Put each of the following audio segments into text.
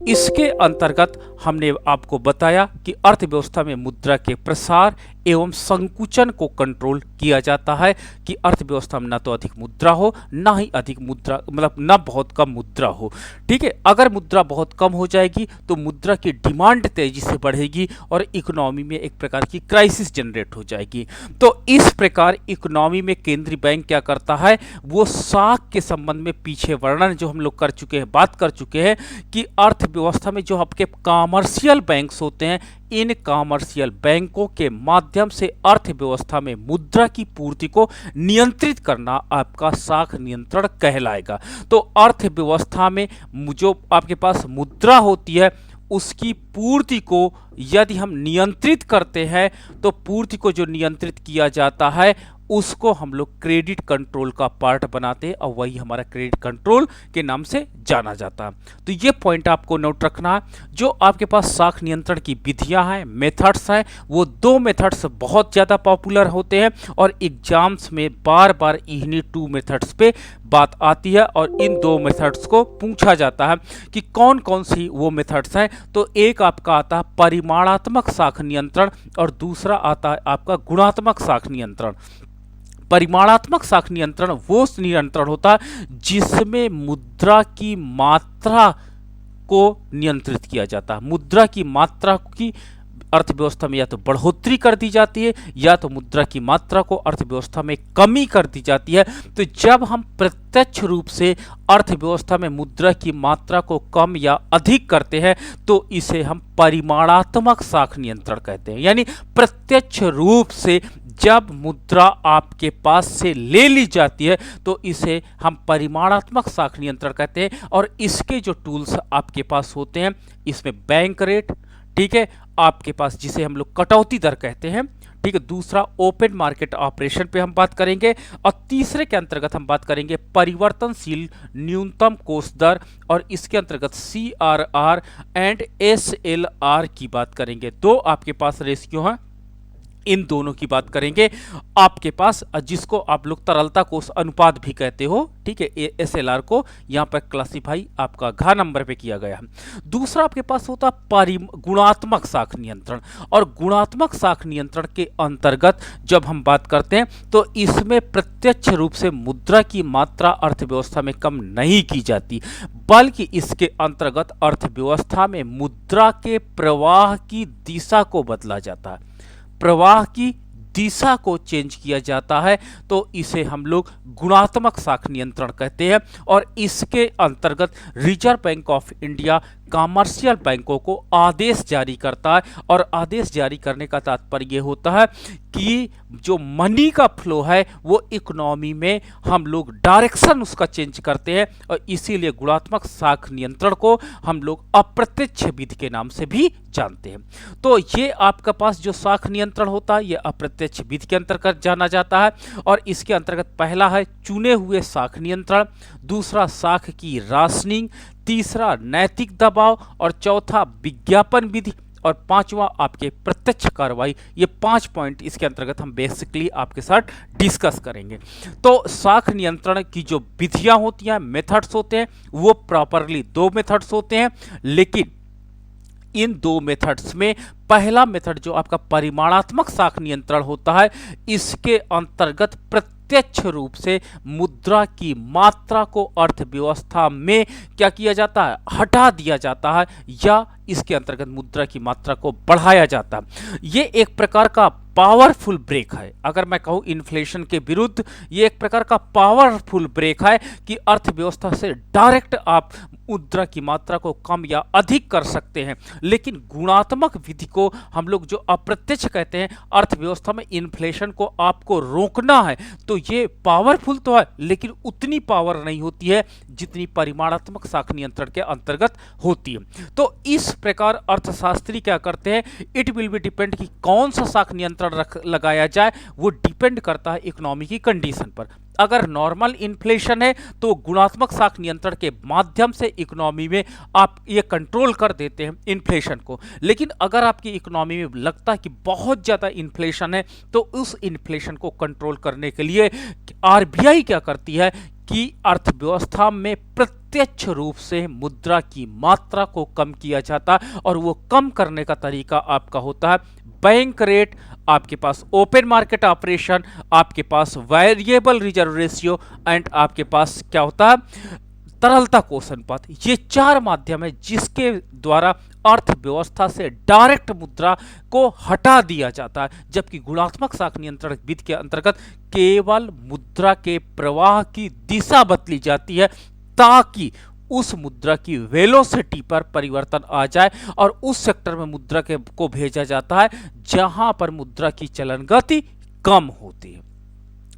इसके अंतर्गत हमने आपको बताया कि अर्थव्यवस्था में मुद्रा के प्रसार एवं संकुचन को कंट्रोल किया जाता है कि अर्थव्यवस्था में ना तो अधिक मुद्रा हो, ना ही अधिक मुद्रा, मतलब ना बहुत कम मुद्रा हो। ठीक है, अगर मुद्रा बहुत कम हो जाएगी तो मुद्रा की डिमांड तेजी से बढ़ेगी और इकोनॉमी में एक प्रकार की क्राइसिस जनरेट हो जाएगी। तो इस प्रकार इकोनॉमी में केंद्रीय बैंक क्या करता है, वो साख के संबंध में पीछे वर्णन जो हम लोग कर चुके हैं, बात कर चुके हैं कि अर्थव्यवस्था में जो आपके कॉमर्शियल बैंक्स होते हैं, इन कॉमर्शियल बैंकों के माध्यम से अर्थव्यवस्था में मुद्रा की पूर्ति को नियंत्रित करना आपका साख नियंत्रण कहलाएगा। तो अर्थव्यवस्था में जो आपके पास मुद्रा होती है उसकी पूर्ति को यदि हम नियंत्रित करते हैं तो पूर्ति को जो नियंत्रित किया जाता है उसको हम लोग क्रेडिट कंट्रोल का पार्ट बनाते हैं और वही हमारा क्रेडिट कंट्रोल के नाम से जाना जाता है। तो ये पॉइंट आपको नोट रखना है। जो आपके पास साख नियंत्रण की विधियां हैं, मेथड्स हैं, वो दो मेथड्स बहुत ज़्यादा पॉपुलर होते हैं और एग्जाम्स में बार बार इन्हीं टू मेथड्स पे बात आती है और इन दो मेथड्स को पूछा जाता है कि कौन कौन सी वो मेथड्स हैं। तो एक आपका आता है परिमाणात्मक साख नियंत्रण और दूसरा आता है आपका गुणात्मक साख नियंत्रण। परिमाणात्मक साख नियंत्रण वो नियंत्रण होता है जिसमें मुद्रा की मात्रा को नियंत्रित किया जाता है। मुद्रा की मात्रा की अर्थव्यवस्था में या तो बढ़ोतरी कर दी जाती है या तो मुद्रा की मात्रा को अर्थव्यवस्था में कमी कर दी जाती है। तो जब हम प्रत्यक्ष रूप से अर्थव्यवस्था में मुद्रा की मात्रा को कम या अधिक करते हैं तो इसे हम परिमाणात्मक साख नियंत्रण कहते हैं। यानी प्रत्यक्ष रूप से जब मुद्रा आपके पास से ले ली जाती है तो इसे हम परिमाणात्मक साख नियंत्रण कहते हैं। और इसके जो टूल्स आपके पास होते हैं, इसमें बैंक रेट, ठीक है, आपके पास जिसे हम लोग कटौती दर कहते हैं, ठीक है, दूसरा ओपन मार्केट ऑपरेशन पे हम बात करेंगे और तीसरे के अंतर्गत हम बात करेंगे परिवर्तनशील न्यूनतम कोष दर और इसके अंतर्गत CRR एंड SLR की बात करेंगे। दो आपके पास रेशियो हैं, इन दोनों की बात करेंगे। आपके पास जिसको आप लोग तरलता कोष अनुपात भी कहते हो, ठीक है, SLR को यहाँ पर क्लासिफाई आपका घ नंबर पे किया गया है। दूसरा आपके पास होता गुणात्मक साख नियंत्रण और गुणात्मक साख नियंत्रण के अंतर्गत जब हम बात करते हैं तो इसमें प्रत्यक्ष रूप से मुद्रा की मात्रा अर्थव्यवस्था में कम नहीं की जाती, बल्कि इसके अंतर्गत अर्थव्यवस्था में मुद्रा के प्रवाह की दिशा को बदला जाता है, प्रवाह की दिशा को चेंज किया जाता है। तो इसे हम लोग गुणात्मक साख नियंत्रण कहते हैं और इसके अंतर्गत reserve bank of India commercial बैंकों को आदेश जारी करता है और आदेश जारी करने का तात्पर्य ये होता है कि जो मनी का फ्लो है वो इकोनॉमी में हम लोग डायरेक्शन उसका चेंज करते हैं और इसीलिए गुणात्मक साख नियंत्रण को हम लोग अप्रत्यक्ष विधि के नाम से भी जानते हैं। तो ये आपका पास जो साख नियंत्रण होता है ये अप्रत्यक्ष विधि के अंतर्गत जाना जाता है और इसके अंतर्गत पहला है चुने हुए साख नियंत्रण, दूसरा साख की राशनिंग, तीसरा नैतिक दबाव और चौथा विज्ञापन विधि और पांचवा आपके प्रत्यक्ष कार्रवाई। ये 5 पॉइंट इसके अंतर्गत हम बेसिकली आपके साथ डिस्कस करेंगे। तो साख नियंत्रण की जो विधियां होती हैं, मेथड्स होते हैं, वो प्रॉपरली 2 मेथड्स होते हैं, लेकिन इन 2 मेथड्स में पहला मेथड जो आपका परिमाणात्मक साख नियंत्रण होता है, इसके अंतर्गत प्रत्यक्ष रूप से मुद्रा की मात्रा को अर्थव्यवस्था में क्या किया जाता है, हटा दिया जाता है या इसके अंतर्गत मुद्रा की मात्रा को बढ़ाया जाता है। ये एक प्रकार का पावरफुल ब्रेक है। अगर मैं कहूँ इन्फ्लेशन के विरुद्ध, ये एक प्रकार का पावरफुल ब्रेक है कि अर्थव्यवस्था से डायरेक्ट आप मुद्रा की मात्रा को कम या अधिक कर सकते हैं। लेकिन गुणात्मक विधि को हम लोग जो अप्रत्यक्ष कहते हैं, अर्थव्यवस्था में इन्फ्लेशन को आपको रोकना है, तो ये पावरफुल तो है लेकिन उतनी पावर नहीं होती है जितनी परिमाणात्मक साख नियंत्रण के अंतर्गत होती है। तो इस प्रकार अर्थशास्त्री क्या करते हैं, इट विल बी डिपेंड कि कौन सा साख नियंत्रण लगाया जाए, वो डिपेंड करता है इकोनॉमी की कंडीशन पर। अगर नॉर्मल इन्फ्लेशन है तो गुणात्मक साख नियंत्रण के माध्यम से इकोनॉमी में आप ये कंट्रोल कर देते हैं इन्फ्लेशन को। लेकिन अगर आपकी इकोनॉमी में लगता है कि बहुत ज़्यादा इन्फ्लेशन है तो उस इन्फ्लेशन को कंट्रोल करने के लिए RBI क्या करती है कि अर्थव्यवस्था में प्रत्यक्ष रूप से मुद्रा की मात्रा को कम किया जाता है, और वो कम करने का तरीका आपका होता है बैंक रेट, आपके पास ओपन मार्केट ऑपरेशन, आपके पास वेरिएबल रिजर्व रेशियो, एंड आपके पास क्या होता है तरलता कोष अनुपात। ये चार माध्यम है जिसके द्वारा अर्थव्यवस्था से डायरेक्ट मुद्रा को हटा दिया जाता है, जबकि गुणात्मक साख नियंत्रण विधि के अंतर्गत केवल मुद्रा के प्रवाह की दिशा बदली जाती है ताकि उस मुद्रा की वेलोसिटी पर परिवर्तन आ जाए, और उस सेक्टर में मुद्रा को भेजा जाता है जहां पर मुद्रा की चलन गति कम होती है।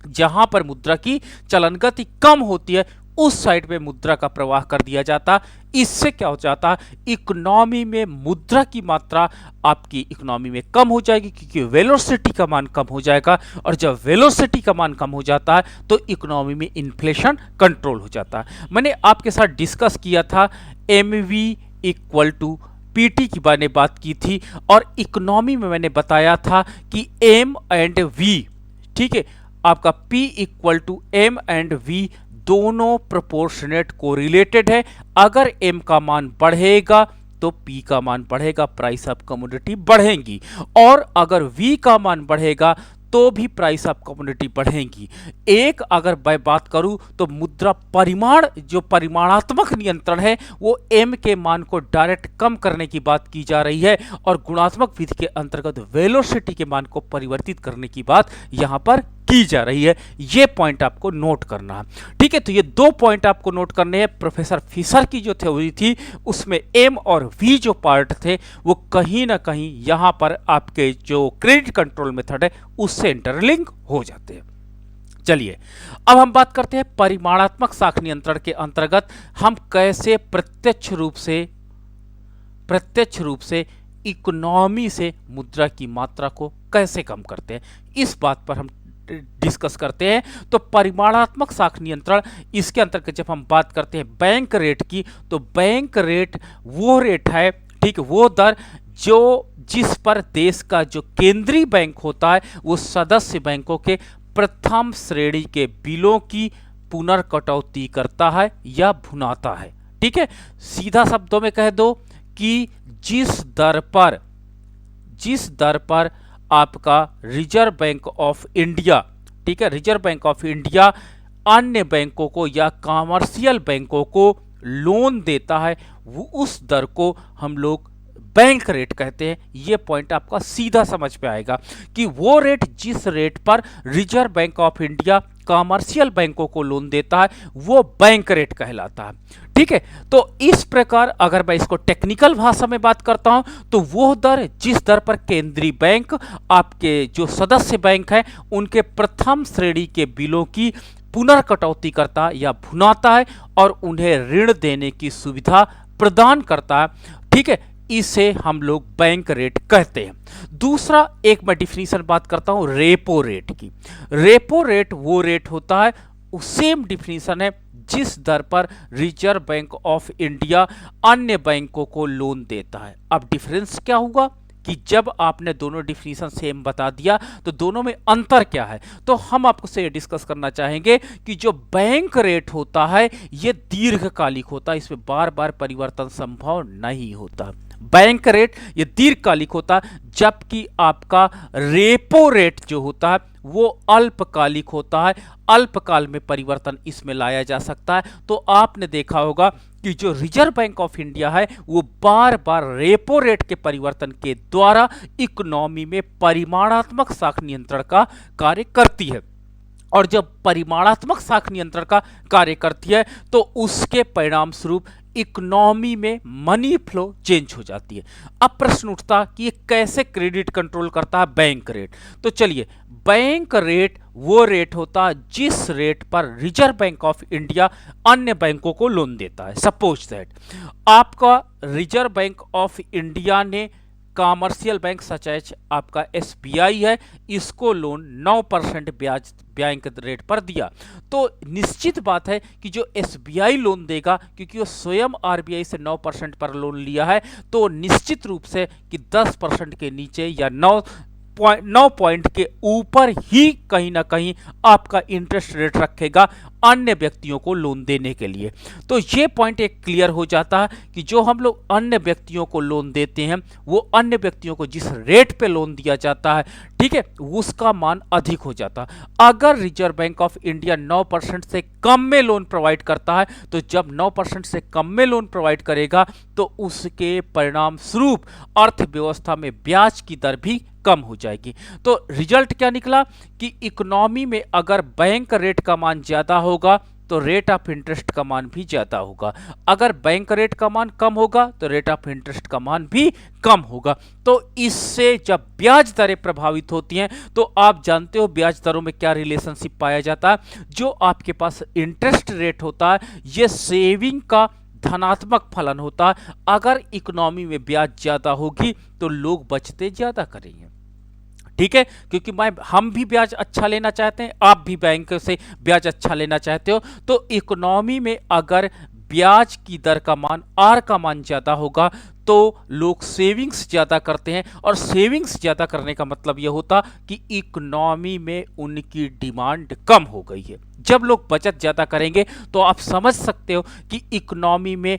जहां पर मुद्रा की चलन गति कम होती है उस साइड पे मुद्रा का प्रवाह कर दिया जाता। इससे क्या हो जाता, इकोनॉमी में मुद्रा की मात्रा आपकी इकोनॉमी में कम हो जाएगी, क्योंकि वेलोसिटी का मान कम हो जाएगा, और जब वेलोसिटी का मान कम हो जाता है तो इकोनॉमी में इन्फ्लेशन कंट्रोल हो जाता है। मैंने आपके साथ डिस्कस किया था MV इक्वल टू PT की मैंने बात की थी, और इकोनॉमी में मैंने बताया था कि M एंड V, ठीक है, आपका P equal to M and V दोनों प्रोपोर्शनेट कोरिलेटेड है। अगर M का मान बढ़ेगा तो P का मान बढ़ेगा, प्राइस ऑफ कमोडिटी बढ़ेंगी, और अगर V का मान बढ़ेगा तो भी प्राइस ऑफ कमोडिटी बढ़ेंगी। एक अगर मैं बात करूं तो मुद्रा परिमाण, जो परिमाणात्मक नियंत्रण है, वो M के मान को डायरेक्ट कम करने की बात की जा रही है, और गुणात्मक विधि के अंतर्गत वेलोसिटी के मान को परिवर्तित करने की बात यहां पर की जा रही है। ये पॉइंट आपको नोट करना है, ठीक है। तो ये दो पॉइंट आपको नोट करने हैं। प्रोफेसर फिशर की जो थ्योरी थी उसमें M और V जो पार्ट थे वो कहीं ना कहीं यहां पर आपके जो क्रेडिट कंट्रोल मेथड है उससे इंटरलिंक हो जाते हैं। चलिए अब हम बात करते हैं परिमाणात्मक साख नियंत्रण के अंतर्गत हम कैसे प्रत्यक्ष रूप से इकोनॉमी से मुद्रा की मात्रा को कैसे कम करते हैं, इस बात पर हम डिस्कस करते हैं। तो परिमाणात्मक साख नियंत्रण, इसके अंतर्गत जब हम बात करते हैं बैंक रेट की, तो बैंक रेट वो रेट है, ठीक, वो दर जिस पर देश का जो केंद्रीय बैंक होता है वो सदस्य बैंकों के प्रथम श्रेणी के बिलों की पुनर्कटौती करता है या भुनाता है, ठीक है। सीधा शब्दों में कह दो कि जिस दर पर आपका रिजर्व बैंक ऑफ इंडिया, ठीक है, रिजर्व बैंक ऑफ इंडिया अन्य बैंकों को या कमर्शियल बैंकों को लोन देता है, वो उस दर को हम लोग बैंक रेट कहते हैं। ये पॉइंट आपका सीधा समझ में आएगा कि वो रेट जिस रेट पर reserve bank of India commercial बैंकों को लोन देता है वो बैंक रेट कहलाता है, ठीक है। तो इस प्रकार अगर मैं इसको टेक्निकल भाषा में बात करता हूं तो वो दर जिस दर पर केंद्रीय बैंक आपके जो सदस्य बैंक हैं उनके प्रथम श्रेणी के बिलों की पुनर्कटौती करता या भुनाता है और उन्हें ऋण देने की सुविधा प्रदान करता है, ठीक है, इसे हम लोग बैंक रेट कहते हैं। दूसरा एक मैं डिफिनीशन बात करता हूं रेपो रेट की। रेपो रेट वो रेट होता है, सेम डिफिनीशन है, जिस दर पर रिजर्व बैंक ऑफ इंडिया अन्य बैंकों को लोन देता है। अब डिफरेंस क्या होगा कि जब आपने दोनों डिफिनीशन सेम बता दिया तो दोनों में अंतर क्या है, तो हम आपको से डिस्कस करना चाहेंगे कि जो बैंक रेट होता है ये दीर्घकालिक होता है, इसमें बार बार परिवर्तन संभव नहीं होता। बैंक रेट ये दीर्घकालिक होता है, जबकि आपका रेपो रेट जो होता है वो अल्पकालिक होता है, अल्पकाल में परिवर्तन इसमें लाया जा सकता है। तो आपने देखा होगा कि जो रिजर्व बैंक ऑफ इंडिया है वो बार बार रेपो रेट के परिवर्तन के द्वारा इकोनॉमी में परिमाणात्मक साख नियंत्रण का कार्य करती है, और जब परिमाणात्मक साख नियंत्रण का कार्य करती है तो उसके परिणाम स्वरूप इकोनॉमी में मनी फ्लो चेंज हो जाती है। अब प्रश्न उठता कि ये कैसे क्रेडिट कंट्रोल करता है बैंक रेट। तो चलिए, बैंक रेट वो रेट होता है जिस रेट पर रिजर्व बैंक ऑफ इंडिया अन्य बैंकों को लोन देता है। सपोज दैट आपका रिजर्व बैंक ऑफ इंडिया ने कमर्शियल बैंक सच एज आपका SBI है, इसको लोन 9% ब्याज बैंक रेट पर दिया, तो निश्चित बात है कि जो SBI लोन देगा, क्योंकि वो स्वयं RBI से 9% पर लोन लिया है, तो निश्चित रूप से कि 10% के नीचे या 9 पॉइंट के ऊपर ही कहीं ना कहीं आपका इंटरेस्ट रेट रखेगा अन्य व्यक्तियों को लोन देने के लिए। तो ये पॉइंट एक क्लियर हो जाता है कि जो हम लोग अन्य व्यक्तियों को लोन देते हैं वो अन्य व्यक्तियों को जिस रेट पे लोन दिया जाता है, ठीक है, उसका मान अधिक हो जाता है। अगर रिजर्व बैंक ऑफ इंडिया 9% से कम में लोन प्रोवाइड करता है तो जब 9% से कम में लोन प्रोवाइड करेगा तो उसके परिणाम स्वरूप अर्थव्यवस्था में ब्याज की दर भी कम हो जाएगी। तो रिजल्ट क्या निकला कि इकोनॉमी में अगर बैंक रेट का मान ज्यादा होगा तो रेट ऑफ इंटरेस्ट का मान भी ज्यादा होगा, अगर बैंक रेट का मान कम होगा तो रेट ऑफ इंटरेस्ट का मान भी कम होगा। तो इससे जब ब्याज दरें प्रभावित होती हैं तो आप जानते हो ब्याज दरों में क्या रिलेशनशिप पाया जाता है। जो आपके पास इंटरेस्ट रेट होता है ये सेविंग का धनात्मक फलन होता है। अगर इकोनॉमी में ब्याज ज्यादा होगी तो लोग बचते ज्यादा करेंगे, ठीक है, क्योंकि हम भी ब्याज अच्छा लेना चाहते हैं, आप भी बैंक से ब्याज अच्छा लेना चाहते हो। तो इकोनॉमी में अगर ब्याज की दर का मान आर का मान ज्यादा होगा तो लोग सेविंग्स ज्यादा करते हैं, और सेविंग्स ज्यादा करने का मतलब यह होता कि इकोनॉमी में उनकी डिमांड कम हो गई है। जब लोग बचत ज्यादा करेंगे तो आप समझ सकते हो कि इकोनॉमी में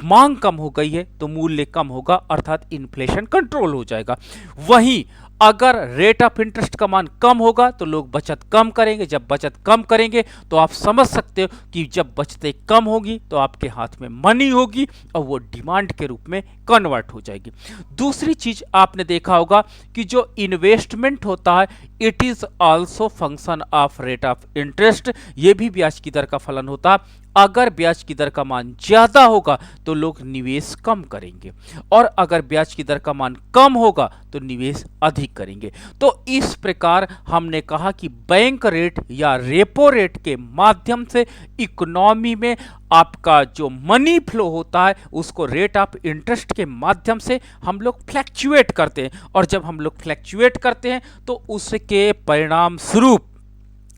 मांग कम हो गई है तो मूल्य कम होगा, अर्थात इन्फ्लेशन कंट्रोल हो जाएगा। वहीं अगर रेट ऑफ इंटरेस्ट का मान कम होगा तो लोग बचत कम करेंगे, जब बचत कम करेंगे तो आप समझ सकते हो कि जब बचतें कम होगी तो आपके हाथ में मनी होगी और वो डिमांड के रूप में कन्वर्ट हो जाएगी। दूसरी चीज आपने देखा होगा कि जो इन्वेस्टमेंट होता है it is also function of rate of interest, ये भी ब्याज की दर का फलन होता है। अगर ब्याज की दर का मान ज्यादा होगा तो लोग निवेश कम करेंगे, और अगर ब्याज की दर का मान कम होगा तो निवेश अधिक करेंगे। तो इस प्रकार हमने कहा कि बैंक रेट या रेपो रेट के माध्यम से इकोनॉमी में आपका जो मनी फ्लो होता है उसको रेट ऑफ इंटरेस्ट के माध्यम से हम लोग फ्लैक्चुएट करते हैं, और जब हम लोग फ्लैक्चुएट करते हैं तो उसके परिणाम स्वरूप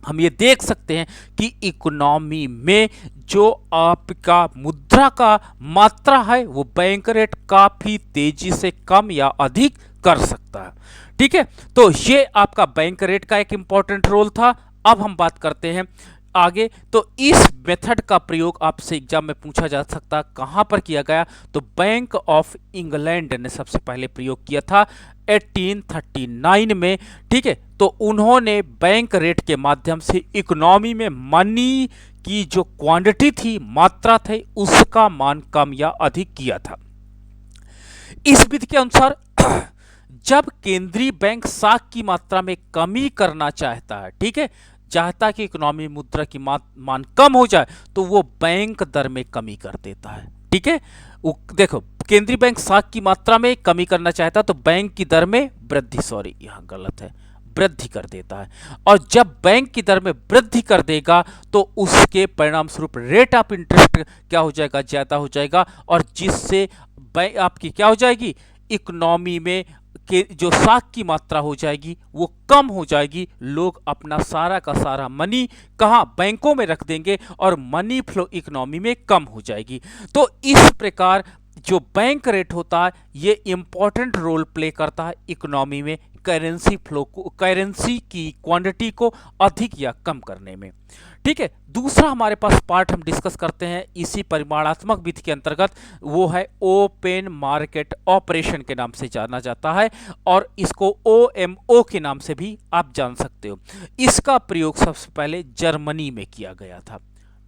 हम ये देख सकते हैं कि इकोनॉमी में जो आपका मुद्रा का मात्रा है वो बैंक रेट काफी तेजी से कम या अधिक कर सकता है, ठीक है। तो ये आपका बैंक रेट का एक इंपॉर्टेंट रोल था। अब हम बात करते हैं आगे। तो इस मेथड का प्रयोग आपसे एग्जाम में पूछा जा सकता, कहां पर किया गया, तो बैंक ऑफ इंग्लैंड ने सबसे पहले प्रयोग किया था 1839 में, ठीक है। तो उन्होंने बैंक रेट के माध्यम से इकोनॉमी में मनी की जो क्वांटिटी थी, मात्रा थी, उसका मान कम या अधिक किया था। इस विधि के अनुसार जब केंद्रीय बैंक साख की मात्रा में कमी करना चाहता है, ठीक है, चाहता कि इकोनॉमी मुद्रा की मान कम हो जाए तो वो बैंक दर में कमी कर देता है, ठीक है। देखो केंद्रीय बैंक साख की मात्रा में कमी करना चाहता तो बैंक की दर में वृद्धि, सॉरी यहां गलत है, वृद्धि कर देता है। और जब बैंक की दर में वृद्धि कर देगा तो उसके परिणाम स्वरूप रेट ऑफ इंटरेस्ट क्या हो जाएगा, ज्यादा हो जाएगा, और जिससे आपकी क्या हो जाएगी, इकोनॉमी में कि जो साख की मात्रा हो जाएगी वो कम हो जाएगी। लोग अपना सारा का सारा मनी कहां, बैंकों में रख देंगे और मनी फ्लो इकोनॉमी में कम हो जाएगी। तो इस प्रकार जो बैंक रेट होता है ये इंपॉर्टेंट रोल प्ले करता है इकोनॉमी में करेंसी फ्लो को, करेंसी की क्वांटिटी को अधिक या कम करने में, ठीक है। दूसरा हमारे पास पार्ट हम डिस्कस करते हैं इसी परिमाणात्मक विधि के अंतर्गत, वो है ओपन मार्केट ऑपरेशन के नाम से जाना जाता है, और इसको OMO के नाम से भी आप जान सकते हो। इसका प्रयोग सबसे पहले जर्मनी में किया गया था,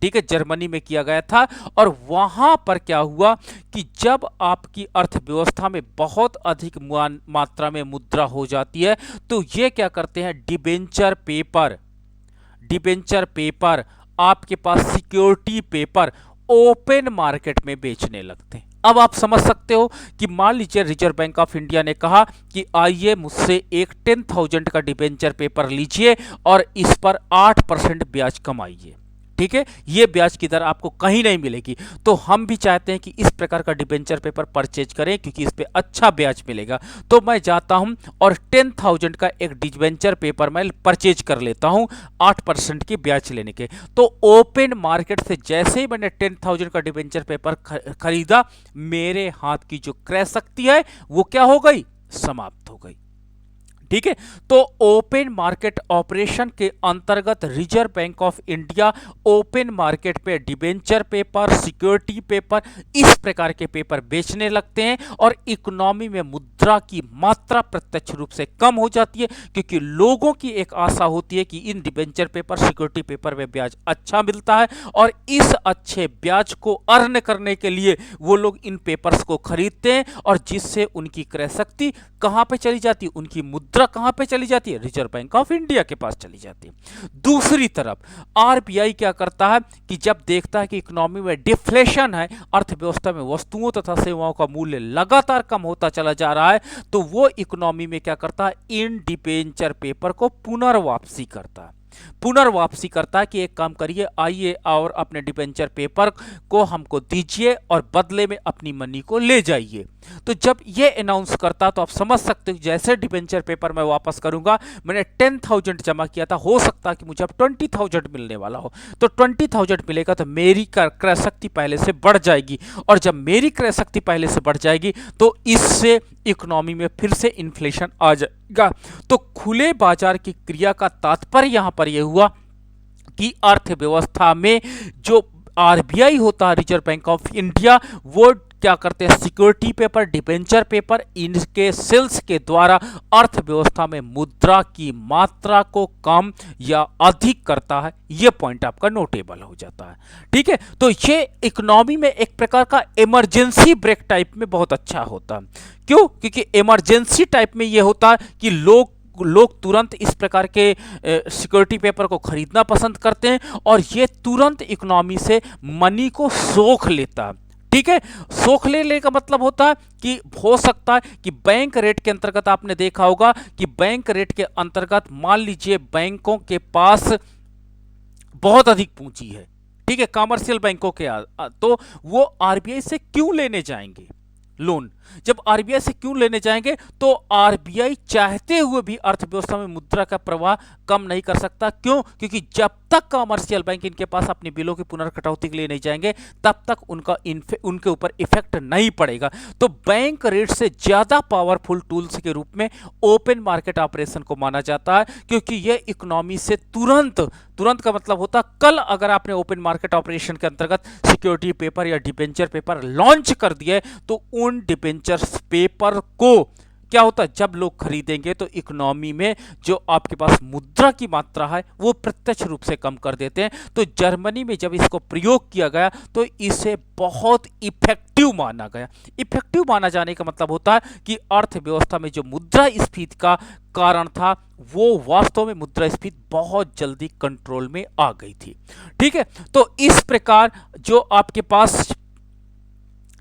ठीक है, जर्मनी में किया गया था। और वहां पर क्या हुआ कि जब आपकी अर्थव्यवस्था में बहुत अधिक मात्रा में मुद्रा हो जाती है तो ये क्या करते हैं, डिबेंचर पेपर आपके पास सिक्योरिटी पेपर ओपन मार्केट में बेचने लगते हैं। अब आप समझ सकते हो कि मान लीजिए रिजर्व बैंक ऑफ इंडिया ने कहा कि आइए मुझसे एक 10,000 का डिबेंचर पेपर लीजिए और इस पर 8% ब्याज कमाइए, ठीक है, ये ब्याज की दर आपको कहीं नहीं मिलेगी। तो हम भी चाहते हैं कि इस प्रकार का डिबेंचर पेपर परचेज करें क्योंकि इस पे अच्छा ब्याज मिलेगा। तो मैं जाता हूं और 10,000 का एक डिबेंचर पेपर मैं परचेज कर लेता हूं 8% की ब्याज लेने के। तो ओपन मार्केट से जैसे ही मैंने 10,000 का डिबेंचर पेपर खरीदा, मेरे हाथ की जो क्रय शक्ति है वो क्या हो गई, समाप्त हो गई, ठीक है। तो ओपन मार्केट ऑपरेशन के अंतर्गत reserve bank of India open market पे डिबेंचर पेपर, सिक्योरिटी पेपर, इस प्रकार के पेपर बेचने लगते हैं और इकोनॉमी में मुद्रा की मात्रा प्रत्यक्ष रूप से कम हो जाती है, क्योंकि लोगों की एक आशा होती है कि इन डिबेंचर पेपर, सिक्योरिटी पेपर में ब्याज अच्छा मिलता है और इस अच्छे ब्याज को अर्न करने के लिए वो लोग इन पेपर्स को खरीदते हैं और जिससे उनकी क्रय शक्ति कहां पे चली जाती है, उनकी मुद्रा कहां पे चली जाती है, रिजर्व बैंक ऑफ इंडिया के पास चली जाती है। दूसरी तरफ आरबीआई क्या करता है कि जब देखता है कि इकोनॉमी में डिफ्लेशन है, अर्थव्यवस्था में वस्तुओं तथा सेवाओं का मूल्य लगातार कम होता चला जा रहा है, तो वो इकोनॉमी में क्या करता है, इन डिबेंचर पेपर को पुनर्वापसी करता है। पुनर्वापसी करता है कि एक काम करिए, आइए और अपने डिबेंचर पेपर को हमको दीजिए और बदले में अपनी मनी को ले जाइए। तो जब ये अनाउंस करता तो आप समझ सकते हो जैसे डिबेंचर पेपर मैं वापस करूंगा, मैंने 10,000 जमा किया था, हो सकता है कि मुझे अब 20,000 मिलने वाला हो, तो 20,000 मिलेगा तो मेरी क्रय शक्ति पहले से बढ़ जाएगी और जब मेरी क्रय शक्ति पहले से बढ़ जाएगी तो इससे इकोनॉमी में फिर से इन्फ्लेशन आ जाएगा। तो खुले बाजार की क्रिया का तात्पर्य यहां पर यह हुआ कि अर्थव्यवस्था में जो आरबीआई होता है, रिजर्व बैंक ऑफ इंडिया, वो क्या करते हैं, सिक्योरिटी पेपर, डिबेंचर पेपर, इनके सेल्स के द्वारा अर्थव्यवस्था में मुद्रा की मात्रा को कम या अधिक करता है। यह पॉइंट आपका नोटेबल हो जाता है। ठीक है, तो ये इकोनॉमी में एक प्रकार का इमरजेंसी ब्रेक टाइप में बहुत अच्छा होता है। क्यों? क्योंकि इमरजेंसी टाइप में यह होता है कि लोग तुरंत इस प्रकार के सिक्योरिटी पेपर को खरीदना पसंद करते हैं और ये तुरंत इकोनॉमी से मनी को सोख लेता है। ठीक है, सोख लेने का मतलब होता है कि हो सकता है कि बैंक रेट के अंतर्गत आपने देखा होगा कि बैंक रेट के अंतर्गत मान लीजिए बैंकों के पास बहुत अधिक पूंजी है, ठीक है, कमर्शियल बैंकों के तो वो आरबीआई से क्यों लेने जाएंगे लोन? जब आरबीआई से क्यों लेने जाएंगे तो आरबीआई चाहते हुए भी अर्थव्यवस्था में मुद्रा का प्रवाह कम नहीं कर सकता। क्यों? क्योंकि जब तक कमर्शियल बैंक इनके पास अपने बिलों की पुनर्कटौती के लिए नहीं जाएंगे तब तक उनके ऊपर इफेक्ट नहीं पड़ेगा। तो बैंक रेट से ज्यादा पावरफुल टूल्स के रूप में ओपन मार्केट ऑपरेशन को माना जाता है, क्योंकि यह इकोनॉमी से तुरंत का मतलब होता कल अगर आपने ओपन मार्केट ऑपरेशन के अंतर्गत सिक्योरिटी पेपर या डिबेंचर पेपर लॉन्च कर दिए तो उन डिबेंचर पेपर को क्या होता है, जब लोग खरीदेंगे तो इकोनॉमी में जो आपके पास मुद्रा की मात्रा है वो प्रत्यक्ष रूप से कम कर देते हैं। तो जर्मनी में जब इसको प्रयोग किया गया तो इसे बहुत इफेक्टिव माना गया। इफेक्टिव माना जाने का मतलब होता है कि अर्थव्यवस्था में जो मुद्रास्फीति का कारण था वो वास्तव में मुद्रास्फीति बहुत जल्दी कंट्रोल में आ गई थी। ठीक है, तो इस प्रकार जो आपके पास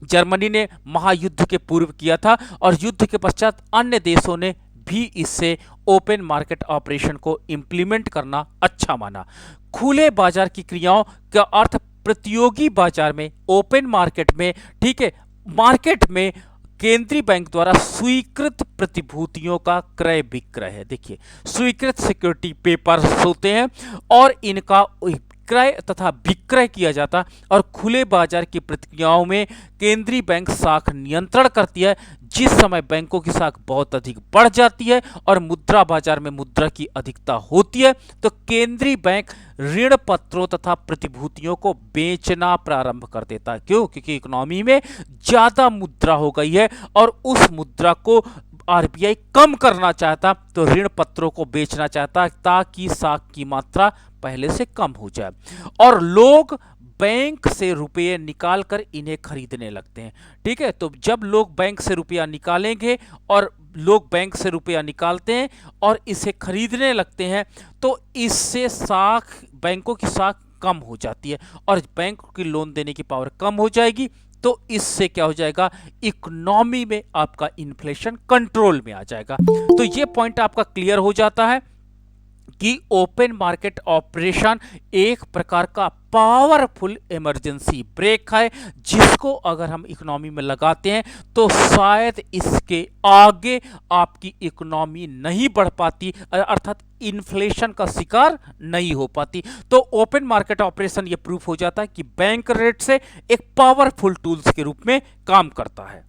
जर्मनी ने महायुद्ध के पूर्व किया था और युद्ध के पश्चात अन्य देशों ने भी इससे ओपन मार्केट ऑपरेशन को इंप्लीमेंट करना अच्छा माना। खुले बाजार की क्रियाओं का अर्थ प्रतियोगी बाजार में, ओपन मार्केट में, ठीक है, मार्केट में केंद्रीय बैंक द्वारा स्वीकृत प्रतिभूतियों का क्रय विक्रय है। देखिए, स्वीकृत सिक्योरिटी पेपर्स होते हैं और इनका क्रय तथा विक्रय किया जाता और खुले बाजार की प्रक्रियाओं में केंद्रीय बैंक साख नियंत्रण करती है। जिस समय बैंकों की साख बहुत अधिक बढ़ जाती है और मुद्रा बाजार में मुद्रा की अधिकता होती है तो केंद्रीय बैंक ऋण पत्रों तथा प्रतिभूतियों को बेचना प्रारंभ कर देता है। क्यों? क्योंकि इकोनॉमी में ज्यादा मुद्रा हो गई है और उस मुद्रा को आरबीआई कम करना चाहता तो ऋण पत्रों को बेचना चाहता ताकि साख की मात्रा पहले से कम हो जाए और लोग बैंक से रुपये निकालकर इन्हें खरीदने लगते हैं। ठीक है, तो जब लोग बैंक से रुपया निकालेंगे और लोग बैंक से रुपया निकालते हैं और इसे खरीदने लगते हैं तो इससे साख, बैंकों की साख कम हो जाती है और बैंक की लोन देने की पावर कम हो जाएगी। तो इससे क्या हो जाएगा, इकोनॉमी में आपका इन्फ्लेशन कंट्रोल में आ जाएगा। तो ये पॉइंट आपका क्लियर हो जाता है कि ओपन मार्केट ऑपरेशन एक प्रकार का पावरफुल इमरजेंसी ब्रेक है जिसको अगर हम इकोनॉमी में लगाते हैं तो शायद इसके आगे आपकी इकोनॉमी नहीं बढ़ पाती, अर्थात इन्फ्लेशन का शिकार नहीं हो पाती। तो ओपन मार्केट ऑपरेशन ये प्रूफ हो जाता है कि बैंक रेट से एक पावरफुल टूल्स के रूप में काम करता है।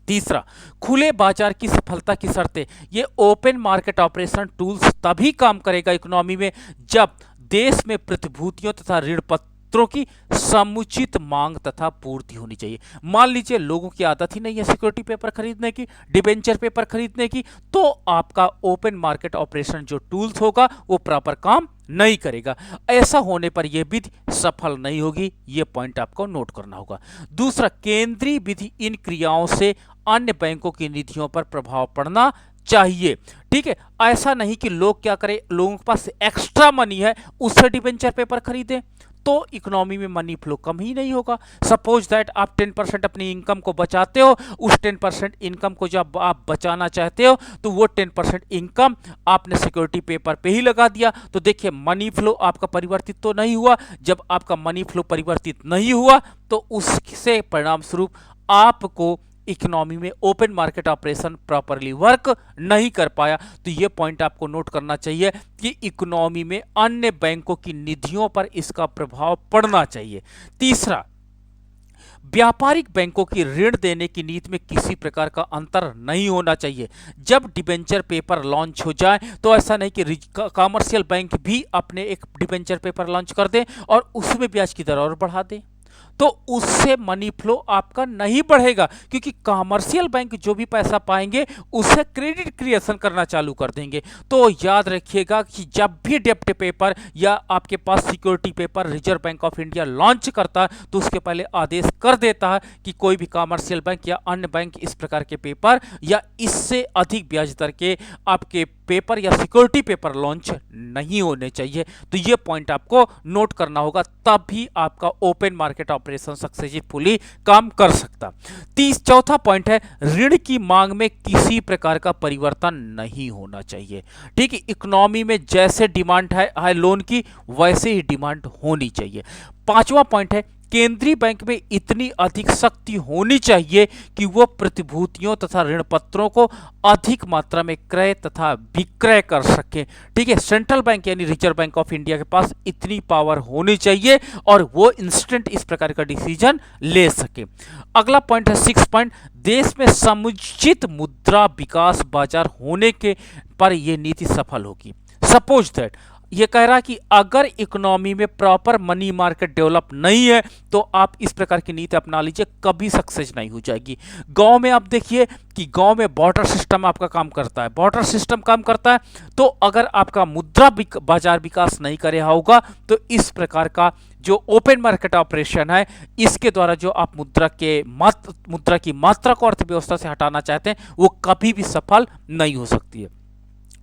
तीसरा, खुले बाजार की सफलता की शर्तें। ये ओपन मार्केट ऑपरेशन टूल्स तभी काम करेगा इकोनॉमी में जब देश में प्रतिभूतियों तथा ऋण पत्रों की समुचित मांग तथा पूर्ति होनी चाहिए। मान लीजिए लोगों की आदत ही नहीं है सिक्योरिटी पेपर खरीदने की, डिबेंचर पेपर खरीदने की, तो आपका ओपन मार्केट ऑपरेशन जो टूल्स होगा वो प्रॉपर काम नहीं करेगा। ऐसा होने पर यह विधि सफल नहीं होगी, यह पॉइंट आपको नोट करना होगा। दूसरा, केंद्रीय विधि इन क्रियाओं से अन्य बैंकों की नीतियों पर प्रभाव पड़ना चाहिए। ठीक है, ऐसा नहीं कि लोग क्या करें, लोगों के पास एक्स्ट्रा मनी है उससे डिबेंचर पेपर खरीदें तो इकोनॉमी में मनी फ्लो कम ही नहीं होगा। सपोज दैट आप 10% अपनी इनकम को बचाते हो, उस 10% इनकम को जब आप बचाना चाहते हो तो वो 10% इनकम आपने सिक्योरिटी पेपर पे ही लगा दिया, तो देखिए मनी फ्लो आपका परिवर्तित तो नहीं हुआ। जब आपका मनी फ्लो परिवर्तित नहीं हुआ तो उससे परिणाम स्वरूप आपको इकोनॉमी में open market operation properly work नहीं कर पाया। तो यह पॉइंट आपको नोट करना चाहिए कि इकोनॉमी में अन्य बैंकों की निधियों पर इसका प्रभाव पड़ना चाहिए। तीसरा, व्यापारिक बैंकों की ऋण देने की नीति में किसी प्रकार का अंतर नहीं होना चाहिए। जब डिबेंचर पेपर लॉन्च हो जाए तो ऐसा नहीं कि कमर्शियल बैंक भी अपने एक डिबेंचर पेपर लॉन्च कर दें और उसमें ब्याज की दर और बढ़ा दें, तो उससे मनी फ्लो आपका नहीं बढ़ेगा, क्योंकि कमर्शियल बैंक जो भी पैसा पाएंगे उससे क्रेडिट क्रिएशन करना चालू कर देंगे। तो याद रखिएगा कि जब भी डेब्ट पेपर या आपके पास security paper reserve bank of India launch करता है तो उसके पहले आदेश कर देता है कि कोई भी कमर्शियल बैंक या अन्य बैंक इस प्रकार के पेपर या इससे अधिक ब्याज दर के आपके पेपर या सिक्योरिटी पेपर लॉन्च नहीं होने चाहिए। तो ये पॉइंट आपको नोट करना होगा, तब भी आपका ओपन मार्केट ऑपरेशन सक्सेसफुली काम कर सकता। चौथा पॉइंट है, ऋण की मांग में किसी प्रकार का परिवर्तन नहीं होना चाहिए। ठीक है, इकोनॉमी में जैसे डिमांड है लोन की वैसे ही डिमांड होनी चाहिए। पांचवा पॉइंट है, केंद्रीय बैंक में इतनी अधिक शक्ति होनी चाहिए कि वो प्रतिभूतियों तथा ऋण पत्रों को अधिक मात्रा में क्रय तथा विक्रय कर सके। ठीक है, सेंट्रल बैंक यानी रिजर्व बैंक ऑफ इंडिया के पास इतनी पावर होनी चाहिए और वो इंस्टेंट इस प्रकार का डिसीजन ले सके। अगला पॉइंट है 6 पॉइंट, देश में समुचित मुद्रा विकास बाजार होने के पर यह नीति सफल होगी। सपोज दैट ये कह रहा है कि अगर इकोनॉमी में प्रॉपर मनी मार्केट डेवलप नहीं है तो आप इस प्रकार की नीति अपना लीजिए, कभी सक्सेस नहीं हो जाएगी। गांव में आप देखिए कि गांव में बार्टर सिस्टम आपका काम करता है, बार्टर सिस्टम काम करता है, तो अगर आपका मुद्रा बाजार विकास नहीं करे होगा तो इस प्रकार का जो ओपन मार्केट ऑपरेशन है इसके द्वारा जो आप मुद्रा की मात्रा को अर्थव्यवस्था से हटाना चाहते हैं वो कभी भी सफल नहीं हो सकती है।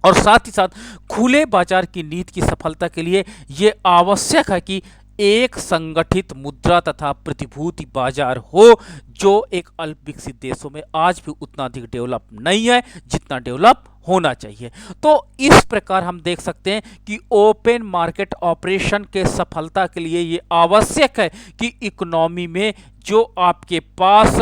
और साथ ही साथ खुले बाजार की नीति की सफलता के लिए यह आवश्यक है कि एक संगठित मुद्रा तथा प्रतिभूति बाजार हो जो एक अल्प विकसित देशों में आज भी उतना अधिक डेवलप नहीं है जितना डेवलप होना चाहिए। तो इस प्रकार हम देख सकते हैं कि ओपन मार्केट ऑपरेशन के सफलता के लिए ये आवश्यक है कि इकोनॉमी में जो आपके पास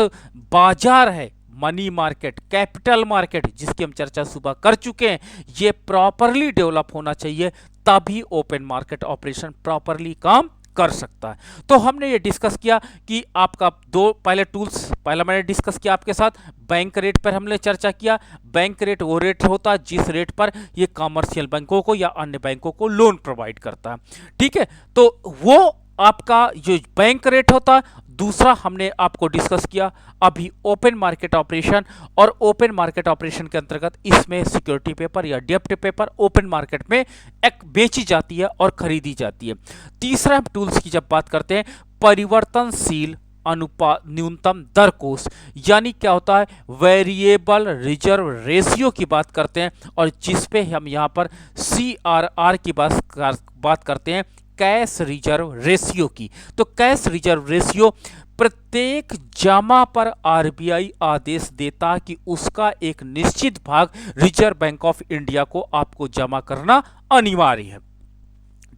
बाजार है, मनी मार्केट, कैपिटल मार्केट जिसकी हम चर्चा सुबह कर चुके हैं, ये प्रॉपरली डेवलप होना चाहिए, तभी ओपन मार्केट ऑपरेशन प्रॉपरली काम कर सकता है। तो हमने ये डिस्कस किया कि आपका पहले टूल्स, पहला मैंने डिस्कस किया आपके साथ बैंक रेट पर हमने चर्चा किया। बैंक रेट वो रेट होता है जिस रेट पर ये कमर्शियल बैंकों को या अन्य बैंकों को लोन प्रोवाइड करता है। ठीक है, तो वो आपका जो बैंक रेट होता है। दूसरा हमने आपको डिस्कस किया अभी ओपन मार्केट ऑपरेशन, और ओपन मार्केट ऑपरेशन के अंतर्गत इसमें सिक्योरिटी पेपर या डेब्ट पेपर ओपन मार्केट में एक बेची जाती है और खरीदी जाती है। तीसरा हम टूल्स की जब बात करते हैं, परिवर्तनशील अनुपात न्यूनतम दर कोष यानी क्या होता है, वेरिएबल रिजर्व रेशियो की बात करते हैं, और जिस पे हम यहाँ पर CRR की बात करते हैं, कैश रिजर्व रेशियो की। तो कैश रिजर्व रेशियो प्रत्येक जमा पर RBI आदेश देता कि उसका एक निश्चित भाग रिजर्व बैंक ऑफ इंडिया को आपको जमा करना अनिवार्य है।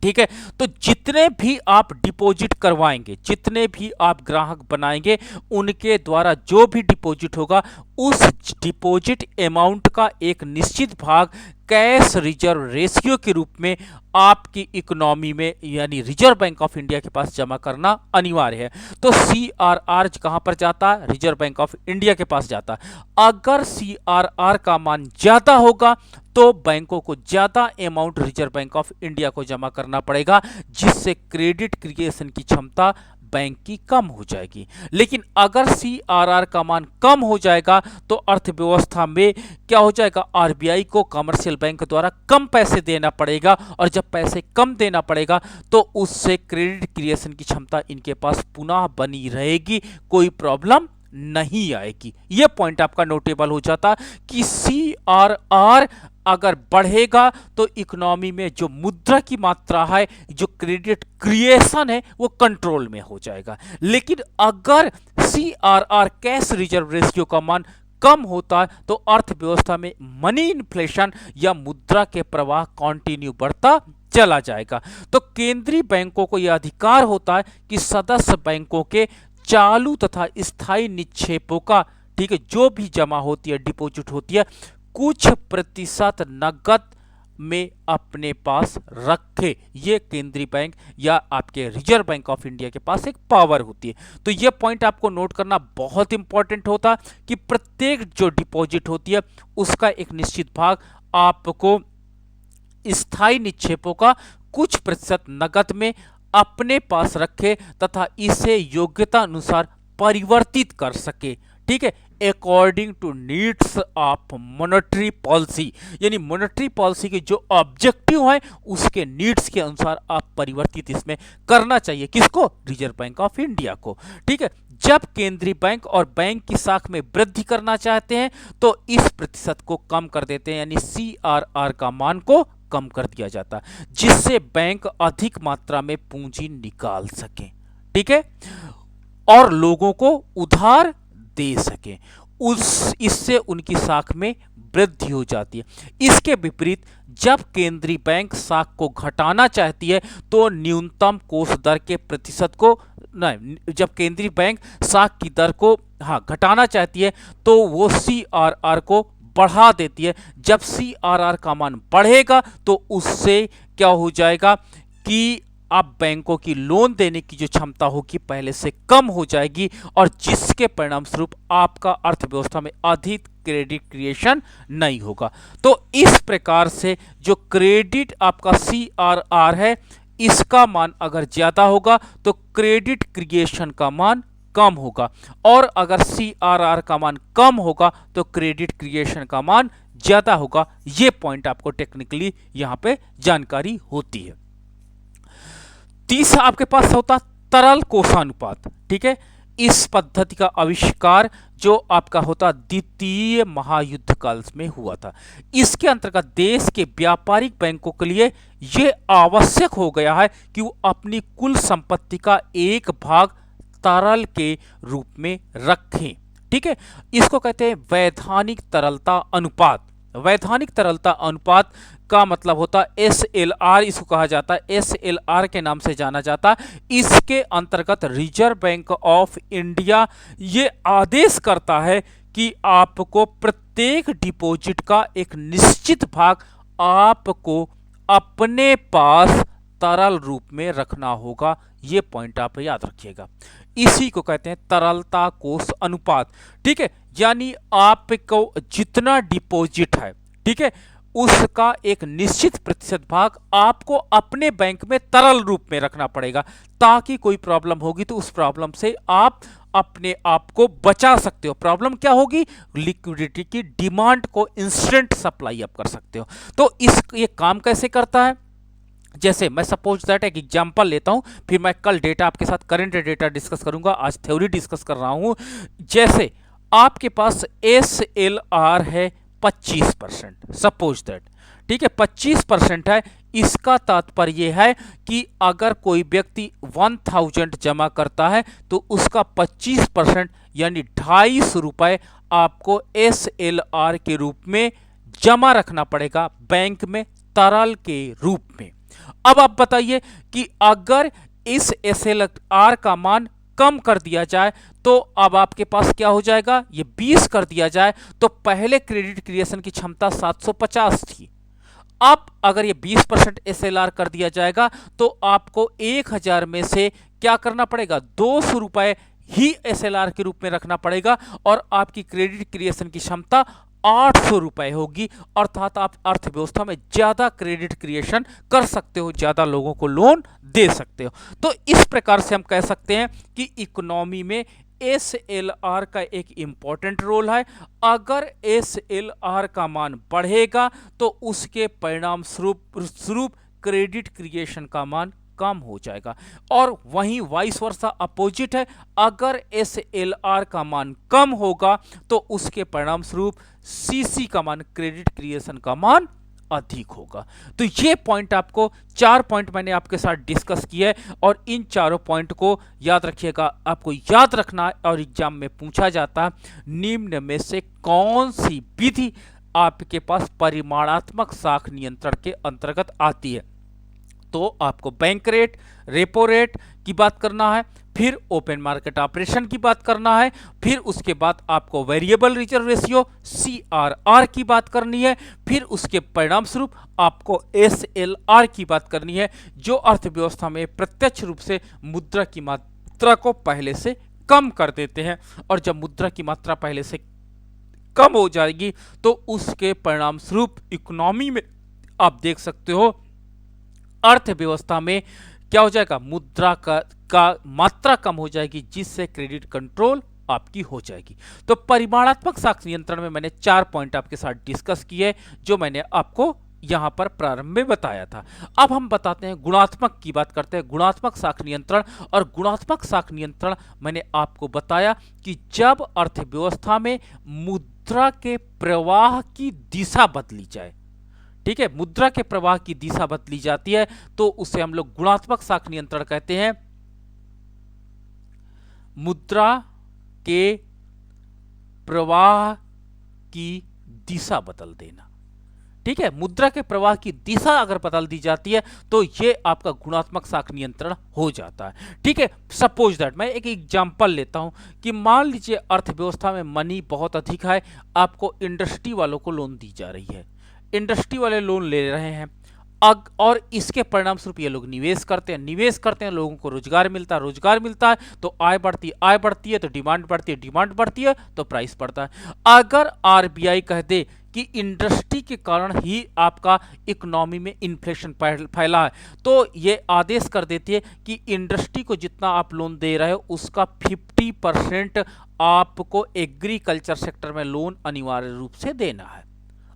ठीक है, तो जितने भी आप डिपॉजिट करवाएंगे, जितने भी आप ग्राहक बनाएंगे, उनके द्वारा जो भी डिपॉजिट होगा उस डिपॉजिट अमाउंट का एक निश्चित भाग कैश रिजर्व रेशियो के रूप में आपकी इकोनॉमी में यानी रिजर्व बैंक ऑफ इंडिया के पास जमा करना अनिवार्य है। तो CRR कहां पर जाता है? रिजर्व बैंक ऑफ इंडिया के पास जाता है। अगर CRR का मान ज्यादा होगा तो बैंकों को ज्यादा amount reserve bank of India को जमा करना पड़ेगा, जिससे क्रेडिट क्रिएशन की क्षमता बैंक की कम हो जाएगी। लेकिन अगर CRR का मान कम हो जाएगा तो अर्थव्यवस्था में क्या हो जाएगा? RBI को कमर्शियल बैंक द्वारा कम पैसे देना पड़ेगा, और जब पैसे कम देना पड़ेगा तो उससे क्रेडिट क्रिएशन की क्षमता इनके पास पुनः बनी रहेगी, कोई प्रॉब्लम नहीं आएगी। यह पॉइंट आपका नोटेबल हो जाता कि CRR अगर बढ़ेगा तो इकोनॉमी में जो मुद्रा की मात्रा है, जो क्रेडिट क्रिएशन है, वो कंट्रोल में हो जाएगा। लेकिन अगर CRR कैश रिजर्व रेशियो का मान कम होता है तो अर्थव्यवस्था में मनी इन्फ्लेशन या मुद्रा के प्रवाह कंटिन्यू बढ़ता चला जाएगा। तो केंद्रीय बैंकों को यह अधिकार होता है कि सदस्य बैंकों के चालू तथा स्थायी निक्षेपों का, ठीक है, जो भी जमा होती है, डिपॉजिट होती है, कुछ प्रतिशत नकद में अपने पास रखे। ये केंद्रीय बैंक या आपके रिजर्व बैंक ऑफ इंडिया के पास एक पावर होती है। तो ये पॉइंट आपको नोट करना बहुत इंपॉर्टेंट होता कि प्रत्येक जो डिपॉजिट होती है उसका एक निश्चित भाग आपको स्थायी निक्षेपों का कुछ प्रतिशत नकद में अपने पास रखे तथा इसे योग्यता अनुसार परिवर्तित कर सके, ठीक है, according to needs of monetary policy. यानी मॉनेटरी पॉलिसी के जो ऑब्जेक्टिव है उसके नीड्स के अनुसार आप परिवर्तित इसमें करना चाहिए। किसको? रिजर्व बैंक ऑफ इंडिया को, ठीक है। जब केंद्रीय बैंक और बैंक की साख में वृद्धि करना चाहते हैं तो इस प्रतिशत को कम कर देते हैं, यानी CRR का मान को कम कर दिया जाता है, जिससे बैंक अधिक मात्रा में पूंजी निकाल सके, ठीक है, और लोगों को उधार दे सके। इससे उनकी साख में वृद्धि हो जाती है। इसके विपरीत जब केंद्रीय बैंक साख को घटाना चाहती है तो न्यूनतम कोष दर के प्रतिशत को नहीं, जब केंद्रीय बैंक साख की दर को घटाना चाहती है तो वो CRR को बढ़ा देती है। जब CRR का मान बढ़ेगा तो उससे क्या हो जाएगा कि अब बैंकों की लोन देने की जो क्षमता होगी पहले से कम हो जाएगी, और जिसके परिणाम स्वरूप आपका अर्थव्यवस्था में अधिक क्रेडिट क्रिएशन नहीं होगा। तो इस प्रकार से जो क्रेडिट आपका CRR है इसका मान अगर ज्यादा होगा तो क्रेडिट क्रिएशन का मान कम होगा, और अगर CRR का मान कम होगा तो क्रेडिट क्रिएशन का मान ज्यादा होगा। यह पॉइंट आपको टेक्निकली यहां पे जानकारी होती है। तीसरा आपके पास होता तरल कोषानुपात, ठीक है। इस पद्धति का आविष्कार जो आपका होता द्वितीय महायुद्ध काल में हुआ था। इसके अंतर्गत देश के व्यापारिक बैंकों के लिए यह आवश्यक हो गया है कि वो अपनी कुल संपत्ति का एक भाग तरल के रूप में रखें, ठीक है। इसको कहते हैं वैधानिक तरलता अनुपात। वैधानिक तरलता अनुपात का मतलब होता है SLR, इसको कहा जाता है, SLR के नाम से जाना जाता है। इसके अंतर्गत रिजर्व बैंक ऑफ इंडिया ये आदेश करता है कि आपको प्रत्येक डिपॉजिट का एक निश्चित भाग आपको अपने पास तरल रूप में रखना होगा। ये पॉइंट आप याद रखिएगा। इसी को कहते हैं तरलता कोष अनुपात, ठीक है। यानी आपको जितना डिपॉजिट है, ठीक है, उसका एक निश्चित प्रतिशत भाग आपको अपने बैंक में तरल रूप में रखना पड़ेगा, ताकि कोई प्रॉब्लम होगी तो उस प्रॉब्लम से आप अपने आप को बचा सकते हो। प्रॉब्लम क्या होगी? लिक्विडिटी की डिमांड को इंस्टेंट सप्लाई आप कर सकते हो। तो ये काम कैसे करता है? जैसे मैं सपोज दैट एक एग्जांपल लेता हूं, फिर मैं कल डेटा आपके साथ करंट डेटा डिस्कस करूंगा, आज थ्योरी डिस्कस कर रहा हूं। जैसे आपके पास SLR है 25%, सपोज दैट, ठीक है, 25% है। इसका तात्पर्य यह है कि अगर कोई व्यक्ति 1000 जमा करता है तो उसका 25% यानी 250 रुपए आपको SLR के रूप में जमा रखना पड़ेगा बैंक में तरल के रूप में। अब आप बताइए कि अगर इस SLR का मान कम कर दिया जाए तो अब आपके पास क्या हो जाएगा? ये 20 कर दिया जाए तो पहले क्रेडिट क्रिएशन की क्षमता 750 थी, अब अगर ये 20% SLR कर दिया जाएगा तो आपको 1000 में से क्या करना पड़ेगा, 200 रुपए ही SLR के रूप में रखना पड़ेगा और आपकी क्रेडिट क्रिएशन की क्षमता 800 रुपए होगी। अर्थात आप अर्थव्यवस्था में ज्यादा क्रेडिट क्रिएशन कर सकते हो, ज्यादा लोगों को लोन दे सकते हो। तो इस प्रकार से हम कह सकते हैं कि इकोनॉमी में SLR का एक इंपॉर्टेंट रोल है। अगर SLR का मान बढ़ेगा तो उसके परिणाम स्वरूप क्रेडिट क्रिएशन का मान कम हो जाएगा, और वहीं वाइस वर्सा अपोजिट है। अगर SLR का मान कम होगा तो उसके परिणाम स्वरूप CC का मान, क्रेडिट क्रिएशन का मान अधिक होगा। तो ये पॉइंट आपको, 4 पॉइंट मैंने आपके साथ डिस्कस किए हैं और इन चारों पॉइंट को याद रखिएगा। आपको याद रखना है और एग्जाम में पूछा जाता है, निम्न में से कौन सी विधि आपके पास परिमाणात्मक साख नियंत्रण के अंतर्गत आती है। तो आपको बैंक रेट, रेपो रेट की बात करना है, फिर ओपन मार्केट ऑपरेशन की बात करना है, फिर उसके बाद आपको वेरिएबल रिजर्व रेशियो CRR की बात करनी है, फिर उसके परिणाम स्वरूप आपको SLR की बात करनी है, जो अर्थव्यवस्था में प्रत्यक्ष रूप से मुद्रा की मात्रा को पहले से कम कर देते हैं। और जब मुद्रा की मात्रा पहले से कम हो जाएगी तो उसके परिणाम स्वरूप इकोनॉमी में आप देख सकते हो अर्थव्यवस्था में क्या हो जाएगा, मुद्रा का मात्रा कम हो जाएगी, जिससे क्रेडिट कंट्रोल आपकी हो जाएगी। तो परिमाणात्मक साख नियंत्रण में मैंने 4 पॉइंट आपके साथ डिस्कस किए, जो मैंने आपको यहां पर प्रारंभ में बताया था। अब हम बताते हैं गुणात्मक की बात करते हैं, गुणात्मक साख नियंत्रण। और गुणात्मक साख नियंत्रण मैंने आपको बताया कि जब अर्थव्यवस्था में मुद्रा के प्रवाह की दिशा बदली जाए, ठीक है, मुद्रा के प्रवाह की दिशा बदली जाती है, तो उसे हम लोग गुणात्मक साख नियंत्रण कहते हैं। मुद्रा के प्रवाह की दिशा बदल देना, ठीक है, मुद्रा के प्रवाह की दिशा अगर बदल दी जाती है तो ये आपका गुणात्मक साख नियंत्रण हो जाता है। ठीक है, सपोज दैट मैं एक एग्जांपल लेता हूं कि मान लीजिए अर्थव्यवस्था में मनी बहुत अधिक है, आपको इंडस्ट्री वालों को लोन दी जा रही है, इंडस्ट्री वाले लोन ले रहे हैं, और इसके परिणाम स्वरूप ये लोग निवेश करते हैं, लोगों को रोजगार मिलता है तो आय बढ़ती है तो डिमांड बढ़ती है तो प्राइस बढ़ता है। अगर RBI कह दे कि इंडस्ट्री के कारण ही आपका इकोनॉमी में इन्फ्लेशन फैला है, तो ये आदेश कर देती है कि इंडस्ट्री को जितना आप लोन दे रहे हो उसका 50% आपको एग्रीकल्चर सेक्टर में लोन अनिवार्य रूप से देना है।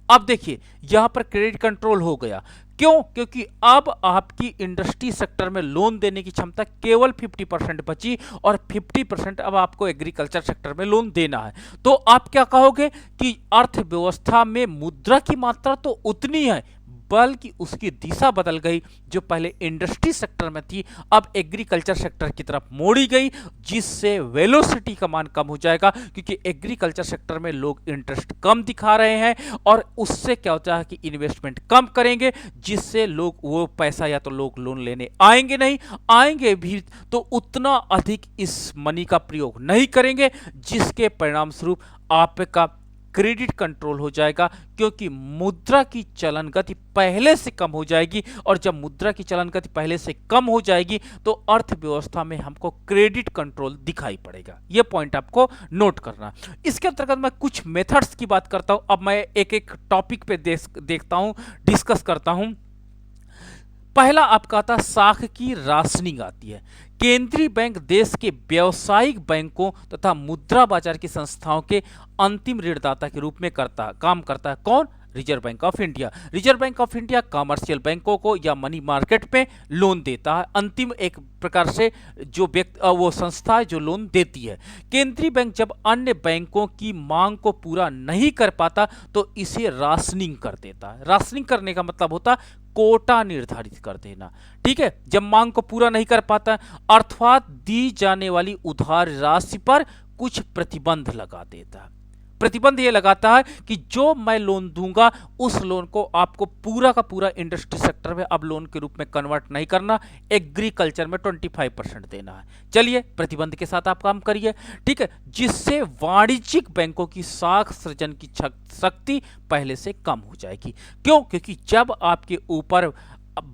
अब देखिए यहां पर क्रेडिट कंट्रोल हो गया, क्यों? क्योंकि अब आपकी इंडस्ट्री सेक्टर में लोन देने की क्षमता केवल 50% बची और 50% अब आपको एग्रीकल्चर सेक्टर में लोन देना है। तो आप क्या कहोगे कि अर्थव्यवस्था में मुद्रा की मात्रा तो उतनी है, बल्कि उसकी दिशा बदल गई, जो पहले इंडस्ट्री सेक्टर में थी अब एग्रीकल्चर सेक्टर की तरफ मोड़ी गई, जिससे वेलोसिटी का मान कम हो जाएगा, क्योंकि एग्रीकल्चर सेक्टर में लोग इंटरेस्ट कम दिखा रहे हैं और उससे क्या होता है कि इन्वेस्टमेंट कम करेंगे, जिससे लोग वो पैसा या तो लोग लोन लेने आएंगे भी तो उतना अधिक इस मनी का प्रयोग नहीं करेंगे, जिसके परिणाम स्वरूप आपका क्रेडिट कंट्रोल हो जाएगा, क्योंकि मुद्रा की चलन गति पहले से कम हो जाएगी। और जब मुद्रा की चलन गति पहले से कम हो जाएगी तो अर्थव्यवस्था में हमको क्रेडिट कंट्रोल दिखाई पड़ेगा। यह पॉइंट आपको नोट करना। इसके अंतर्गत मैं कुछ मेथड्स की बात करता हूं। अब मैं एक एक टॉपिक पे देखता हूं, डिस्कस करता हूं। पहला आपका आता है साख की राशनिंग आती है। केंद्रीय बैंक देश के व्यावसायिक बैंकों तथा मुद्रा बाजार की संस्थाओं के अंतिम ऋणदाता के रूप में काम करता है। कौन? Reserve bank of India. Reserve bank of India commercial बैंकों को या मनी मार्केट में लोन देता है। अंतिम एक प्रकार से जो वो संस्था है जो लोन देती है। केंद्रीय बैंक जब अन्य बैंकों की मांग को पूरा नहीं कर पाता तो इसे राशनिंग कर देता है। राशनिंग करने का मतलब होता है कोटा निर्धारित कर देना। ठीक है, जब मांग को पूरा नहीं कर पाता अर्थात दी जाने वाली उधार राशि पर कुछ प्रतिबंध लगा देता है। प्रतिबंध ये लगाता है कि जो मैं लोन दूंगा उस लोन को आपको पूरा का पूरा इंडस्ट्री सेक्टर में अब लोन के रूप में कन्वर्ट नहीं करना, एग्रीकल्चर में 25% देना है। चलिए प्रतिबंध के साथ आप काम करिए, ठीक है, जिससे वाणिज्यिक बैंकों की साख सृजन की शक्ति पहले से कम हो जाएगी। क्यों? क्योंकि जब आपके ऊपर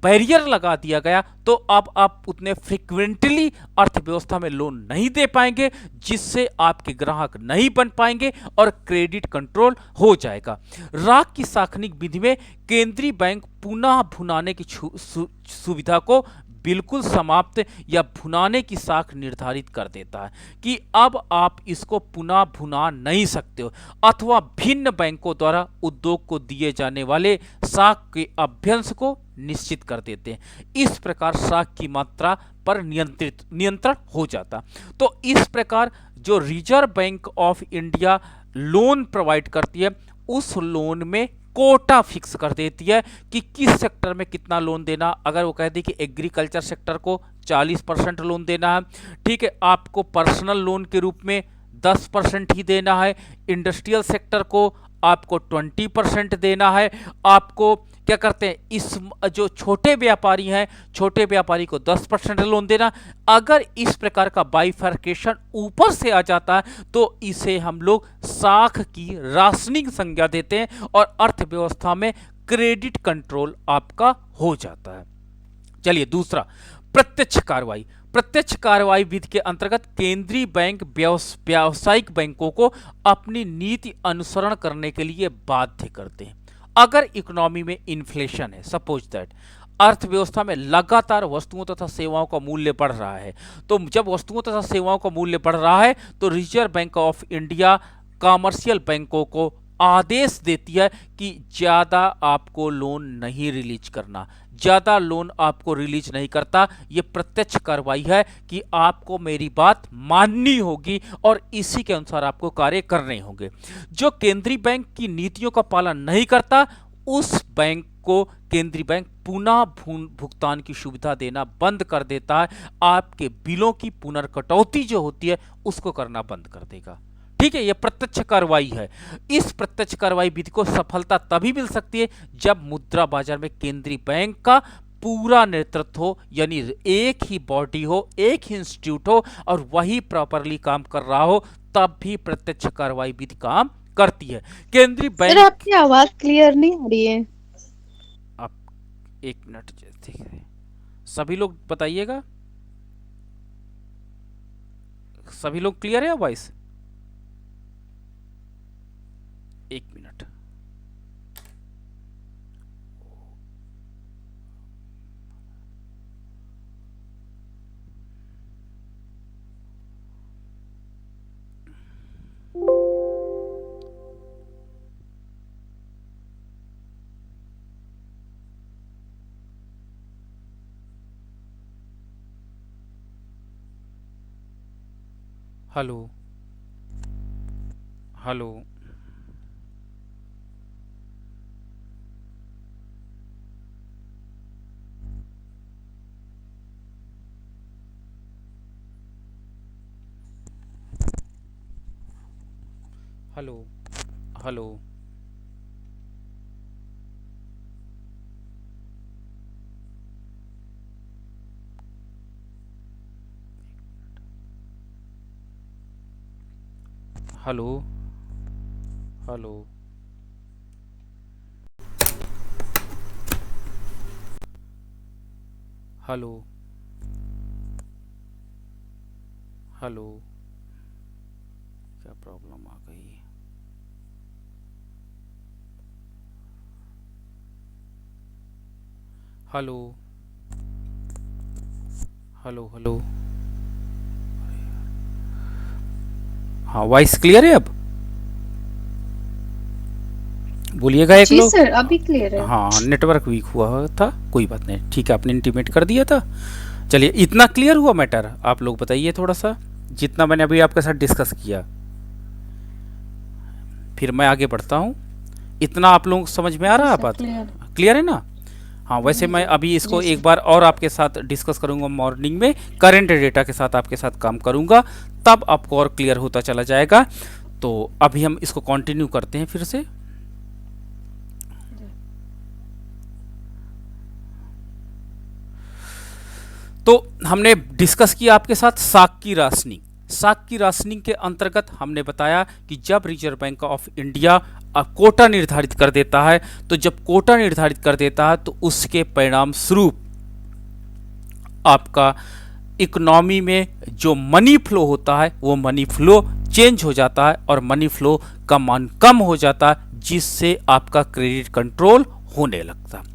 बैरियर लगा दिया गया तो अब आप उतने फ्रिक्वेंटली अर्थव्यवस्था में लोन नहीं दे पाएंगे, जिससे आपके ग्राहक नहीं बन पाएंगे और क्रेडिट कंट्रोल हो जाएगा। राख की साखनिक विधि में केंद्रीय बैंक पुनः भुनाने की सुविधा को बिल्कुल समाप्त या भुनाने की साख निर्धारित कर देता है कि अब आप इसको पुनः भुना नहीं सकते हो, अथवा भिन्न बैंकों द्वारा उद्योग को दिए जाने वाले साख के अभ्यंश को निश्चित कर देते हैं। इस प्रकार साख की मात्रा पर नियंत्रण हो जाता। तो इस प्रकार जो reserve bank of India loan provide करती है, उस लोन में कोटा फिक्स कर देती है कि किस सेक्टर में कितना लोन देना। अगर वो कहती कि एग्रीकल्चर सेक्टर को 40% लोन देना है, ठीक है, आपको पर्सनल लोन के रूप में 10% ही देना है, इंडस्ट्रियल सेक्टर को आपको 20% देना है, आपको क्या करते हैं, इस जो छोटे व्यापारी हैं, छोटे व्यापारी को 10% लोन देना। अगर इस प्रकार का बाइफर्केशन ऊपर से आ जाता है तो इसे हम लोग साख की राशनिंग संज्ञा देते हैं और अर्थव्यवस्था में क्रेडिट कंट्रोल आपका हो जाता है। चलिए दूसरा, प्रत्यक्ष कार्रवाई। प्रत्यक्ष कार्रवाई विधि के अंतर्गत केंद्रीय बैंक व्यावसायिक बैंकों को अपनी नीति अनुसरण करने के लिए बाध्य करते हैं। अगर इकोनॉमी में इन्फ्लेशन है, सपोज दैट अर्थव्यवस्था में लगातार वस्तुओं तथा सेवाओं का मूल्य बढ़ रहा है, तो जब वस्तुओं तथा सेवाओं का मूल्य बढ़ रहा है तो reserve bank of India commercial बैंकों को आदेश देती है कि ज़्यादा आपको लोन नहीं रिलीज करना। ज़्यादा लोन आपको रिलीज नहीं करता, ये प्रत्यक्ष कार्रवाई है कि आपको मेरी बात माननी होगी और इसी के अनुसार आपको कार्य करने होंगे। जो केंद्रीय बैंक की नीतियों का पालन नहीं करता, उस बैंक को केंद्रीय बैंक पुनः भुगतान की सुविधा देना बंद कर देता है। आपके बिलों की पुनर्कटौती जो होती है उसको करना बंद कर देगा। ठीक है, यह प्रत्यक्ष कार्रवाई है। इस प्रत्यक्ष कार्रवाई विधि को सफलता तभी मिल सकती है जब मुद्रा बाजार में केंद्रीय बैंक का पूरा नेतृत्व हो, यानी एक ही बॉडी हो, एक ही इंस्टीट्यूट हो और वही प्रॉपरली काम कर रहा हो, तब भी प्रत्यक्ष कार्रवाई विधि काम करती है। केंद्रीय बैंक। सर आपकी आवाज क्लियर नहीं आ रही है। आप एक मिनट, ठीक है, सभी लोग बताइएगा, सभी लोग क्लियर है वॉइस? एक minute. Hello hello, hello hello, hello hello, hello hello, क्या प्रॉब्लम आ गई? हेलो हेलो हेलो, हाँ वॉइस क्लियर है अब? बोलिएगा एक जी लोग। सर अभी क्लियर है। हाँ, नेटवर्क वीक हुआ था, कोई बात नहीं, ठीक है, आपने इंटीमेट कर दिया था। चलिए, इतना क्लियर हुआ मैटर? आप लोग बताइए थोड़ा सा, जितना मैंने अभी आपके साथ डिस्कस किया, फिर मैं आगे बढ़ता हूँ। इतना आप लोग समझ में आ रहा है बात? क्लियर है ना? हाँ, वैसे मैं अभी इसको एक बार और आपके साथ डिस्कस करूंगा मॉर्निंग में, करंट डेटा के साथ आपके साथ काम करूंगा, तब आपको और क्लियर होता चला जाएगा। तो अभी हम इसको कंटिन्यू करते हैं फिर से। तो हमने डिस्कस किया आपके साथ साख की राशनिंग। साख की राशनिंग के अंतर्गत हमने बताया कि जब reserve bank of India quota निर्धारित कर देता है, तो जब कोटा निर्धारित कर देता है तो उसके परिणाम स्वरूप आपका इकोनॉमी में जो मनी फ्लो होता है वो मनी फ्लो चेंज हो जाता है और मनी फ्लो का मान कम हो जाता है, जिससे आपका क्रेडिट कंट्रोल होने लगता है।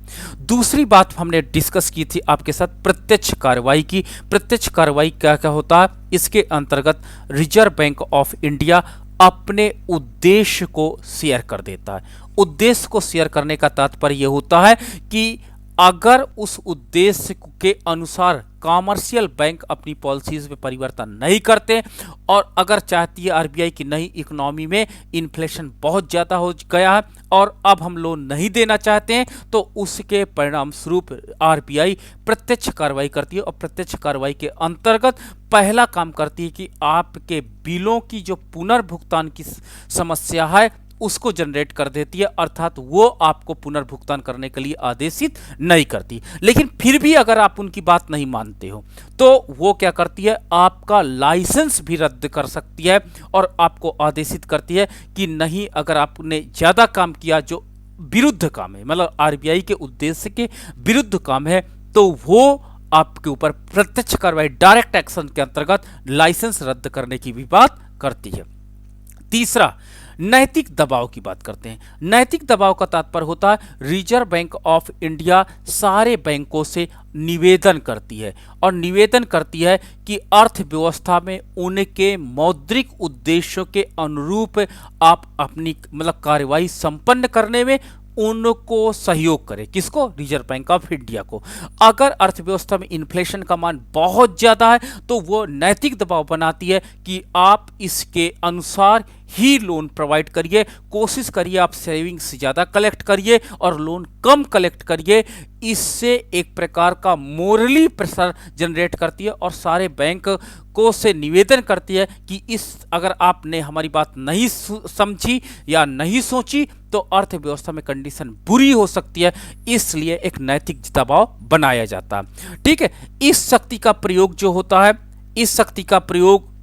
दूसरी बात हमने डिस्कस की थी आपके साथ प्रत्यक्ष कार्रवाई की। प्रत्यक्ष कार्रवाई क्या क्या होता है, इसके अंतर्गत रिजर्व बैंक ऑफ इंडिया अपने उद्देश्य को शेयर कर देता है। उद्देश्य को शेयर करने का तात्पर्य यह होता है कि अगर उस उद्देश्य के अनुसार कॉमर्शियल बैंक अपनी पॉलिसीज में परिवर्तन नहीं करते और अगर चाहती है आरबीआई की नई इकोनॉमी में इन्फ्लेशन बहुत ज़्यादा हो गया है और अब हम लोन नहीं देना चाहते हैं, तो उसके परिणाम स्वरूप आरबीआई प्रत्यक्ष कार्रवाई करती है। और प्रत्यक्ष कार्रवाई के अंतर्गत पहला काम करती है कि आपके बिलों की जो पुनर्भुगतान की समस्या है उसको जनरेट कर देती है, अर्थात वो आपको पुनर्भुगतान करने के लिए आदेशित नहीं करती। लेकिन फिर भी अगर आप उनकी बात नहीं मानते हो तो वो क्या करती है, आपका लाइसेंस भी रद्द कर सकती है और आपको आदेशित करती है कि नहीं, अगर आपने ज़्यादा काम किया जो विरुद्ध काम है, मतलब आरबीआई के उद्देश्य के विरुद्ध काम है, तो वो आपके ऊपर प्रत्यक्ष कार्रवाई डायरेक्ट एक्शन के अंतर्गत लाइसेंस रद्द करने की भी बात करती है। तीसरा, नैतिक दबाव की बात करते हैं। नैतिक दबाव का तात्पर्य होता है रिजर्व बैंक ऑफ इंडिया सारे बैंकों से निवेदन करती है और निवेदन करती है कि अर्थव्यवस्था में उनके मौद्रिक उद्देश्यों के अनुरूप आप अपनी मतलब कार्रवाई संपन्न करने में उनको सहयोग करें। किसको? रिजर्व बैंक ऑफ इंडिया को। अगर अर्थव्यवस्था में इन्फ्लेशन का मान बहुत ज़्यादा है तो वो नैतिक दबाव बनाती है कि आप इसके अनुसार ही लोन प्रोवाइड करिए, कोशिश करिए आप सेविंग्स ज़्यादा कलेक्ट करिए और लोन कम कलेक्ट करिए। इससे एक प्रकार का मोरली प्रेशर जनरेट करती है और सारे बैंक को से निवेदन करती है कि अगर आपने हमारी बात नहीं समझी या नहीं सोची तो अर्थव्यवस्था में कंडीशन बुरी हो सकती है, इसलिए एक नैतिक दबाव बनाया जाता है। ठीक है, इस शक्ति का प्रयोग जो होता है, इस शक्ति का प्रयोग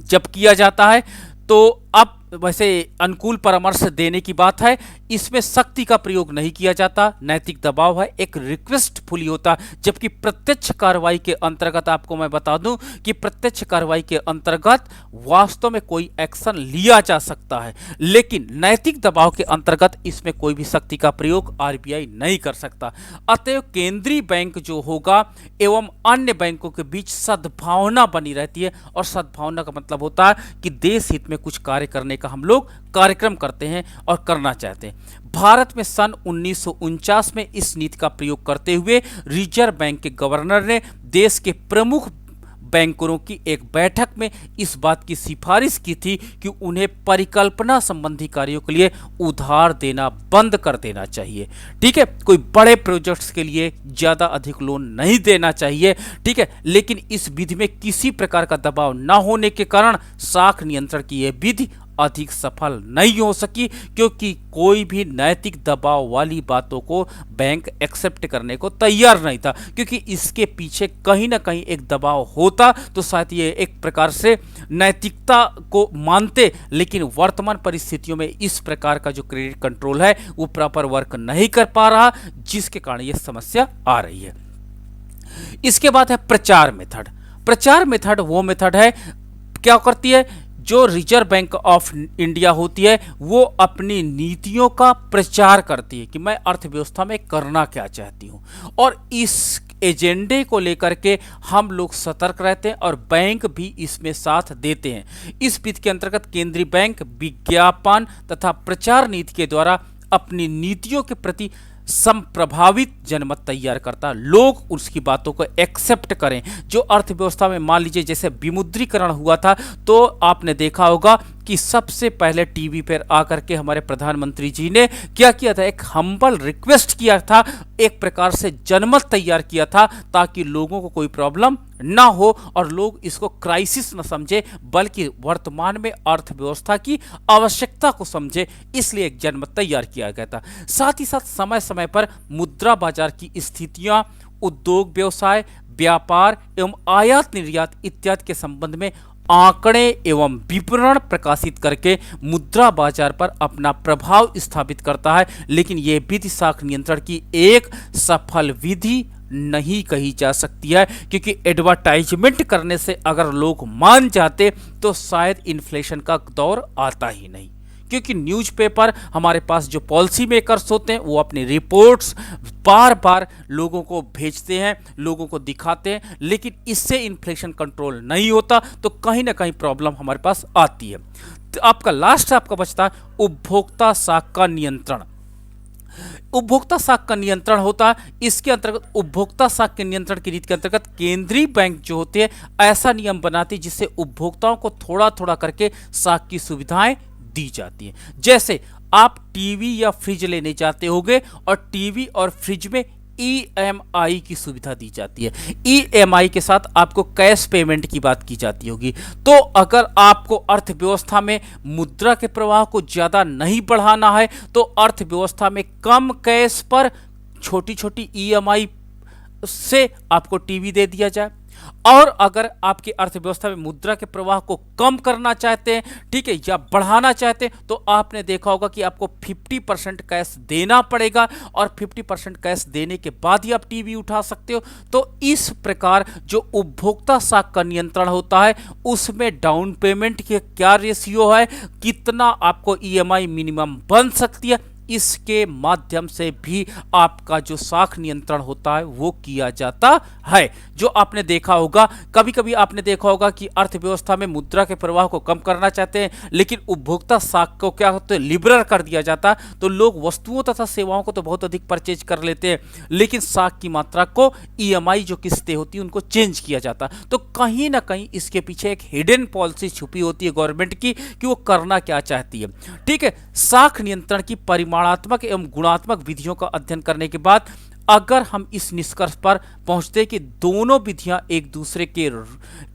जब किया जाता है तो अब वैसे अनुकूल परामर्श देने की बात है, इसमें शक्ति का प्रयोग नहीं किया जाता, नैतिक दबाव है, एक रिक्वेस्टफुली होता है। जबकि प्रत्यक्ष कार्रवाई के अंतर्गत आपको मैं बता दूं कि प्रत्यक्ष कार्रवाई के अंतर्गत वास्तव में कोई एक्शन लिया जा सकता है, लेकिन नैतिक दबाव के अंतर्गत इसमें कोई भी शक्ति का प्रयोग आरबीआई नहीं कर सकता। अतएव केंद्रीय बैंक जो होगा एवं अन्य बैंकों के बीच सद्भावना बनी रहती है और सद्भावना का मतलब होता है कि देश हित में कुछ कार्य करने का हम लोग कार्यक्रम करते हैं और करना चाहते हैं। भारत में सन 1949 में इस नीति का प्रयोग करते हुए रिजर्व बैंक के गवर्नर ने देश के प्रमुख बैंकरों की एक बैठक में इस बात की सिफारिश की थी कि उन्हें परिकल्पना संबंधी कार्यों के लिए उधार देना बंद कर देना चाहिए। ठीक है, कोई बड़े प्रोजेक्ट्स के लिए ज़्यादा अधिक लोन नहीं देना चाहिए। ठीक है, लेकिन इस विधि में किसी प्रकार का दबाव न होने के कारण साख नियंत्रण की यह विधि अधिक सफल नहीं हो सकी, क्योंकि कोई भी नैतिक दबाव वाली बातों को बैंक एक्सेप्ट करने को तैयार नहीं था, क्योंकि इसके पीछे कहीं ना कहीं एक दबाव होता तो शायद ये एक प्रकार से नैतिकता को मानते। लेकिन वर्तमान परिस्थितियों में इस प्रकार का जो क्रेडिट कंट्रोल है वो प्रॉपर वर्क नहीं कर पा रहा, जिसके कारण ये समस्या आ रही है। इसके बाद है प्रचार मेथड। प्रचार मेथड वो मेथड है, क्या करती है, जो रिजर्व बैंक ऑफ इंडिया होती है वो अपनी नीतियों का प्रचार करती है कि मैं अर्थव्यवस्था में करना क्या चाहती हूँ, और इस एजेंडे को लेकर के हम लोग सतर्क रहते हैं और बैंक भी इसमें साथ देते हैं। इस विधि के अंतर्गत केंद्रीय बैंक विज्ञापन तथा प्रचार नीति के द्वारा अपनी नीतियों के प्रति संप्रभावित जनमत तैयार करता है, लोग उसकी बातों को एक्सेप्ट करें। जो अर्थव्यवस्था में मान लीजिए जैसे विमुद्रीकरण हुआ था, तो आपने देखा होगा कि सबसे पहले टीवी पर आकर के हमारे प्रधानमंत्री जी ने क्या किया था, एक हम्बल रिक्वेस्ट किया था, एक प्रकार से जनमत तैयार किया था ताकि लोगों को कोई प्रॉब्लम ना हो और लोग इसको क्राइसिस न समझे बल्कि वर्तमान में अर्थव्यवस्था की आवश्यकता को समझे, इसलिए एक जनमत तैयार किया गया था। साथ ही साथ समय समय पर मुद्रा बाजार की स्थितियां, उद्योग व्यवसाय, व्यापार एवं आयात निर्यात इत्यादि के संबंध में आंकड़े एवं विवरण प्रकाशित करके मुद्रा बाजार पर अपना प्रभाव स्थापित करता है। लेकिन यह विधि साख नियंत्रण की एक सफल विधि नहीं कही जा सकती है, क्योंकि एडवर्टाइजमेंट करने से अगर लोग मान जाते तो शायद इन्फ्लेशन का दौर आता ही नहीं। क्योंकि न्यूज़पेपर हमारे पास जो पॉलिसी मेकर्स होते हैं वो अपनी रिपोर्ट्स बार बार लोगों को भेजते हैं, लोगों को दिखाते हैं, लेकिन इससे इन्फ्लेशन कंट्रोल नहीं होता, तो कहीं ना कहीं प्रॉब्लम हमारे पास आती है। तो आपका लास्ट आपका बचता है उपभोक्ता साख का नियंत्रण। उपभोक्ता साख का नियंत्रण होता है, इसके अंतर्गत उपभोक्ता साख के नियंत्रण की रीति के अंतर्गत केंद्रीय बैंक जो होते हैं ऐसा नियम बनाती है जिससे उपभोक्ताओं को थोड़ा थोड़ा करके साख की सुविधाएं दी जाती है। जैसे आप टीवी या फ्रिज लेने जाते होंगे और टीवी और फ्रिज में ईएमआई की सुविधा दी जाती है। ईएमआई के साथ आपको कैश पेमेंट की बात की जाती होगी। तो अगर आपको अर्थव्यवस्था में मुद्रा के प्रवाह को ज़्यादा नहीं बढ़ाना है तो अर्थव्यवस्था में कम कैश पर छोटी छोटी ईएमआई से आपको टीवी दे दिया जाए। और अगर आपकी अर्थव्यवस्था में मुद्रा के प्रवाह को कम करना चाहते हैं, ठीक है, या बढ़ाना चाहते हैं, तो आपने देखा होगा कि आपको 50% कैश देना पड़ेगा और 50% कैश देने के बाद ही आप टीवी उठा सकते हो। तो इस प्रकार जो उपभोक्ता साख का नियंत्रण होता है उसमें डाउन पेमेंट के क्या रेशियो है, कितना आपको ईएमआई मिनिमम बन सकती है, इसके माध्यम से भी आपका जो साख नियंत्रण होता है वो किया जाता है। जो आपने देखा होगा, कभी कभी आपने देखा होगा कि अर्थव्यवस्था में मुद्रा के प्रवाह को कम करना चाहते हैं लेकिन उपभोक्ता साख को क्या होता है, लिबरल कर दिया जाता है, तो लोग वस्तुओं तथा सेवाओं को तो बहुत अधिक परचेज कर लेते हैं लेकिन साख की मात्रा को, ईएमआई जो किस्तें होती हैं उनको चेंज किया जाता है। तो कहीं ना कहीं इसके पीछे एक हिडन पॉलिसी छुपी होती है गवर्नमेंट की कि वो करना क्या चाहती है। ठीक है, साख नियंत्रण की परिमाणात्मक एवं गुणात्मक विधियों का अध्ययन करने के बाद अगर हम इस निष्कर्ष पर पहुंचते कि दोनों विधियां एक दूसरे के,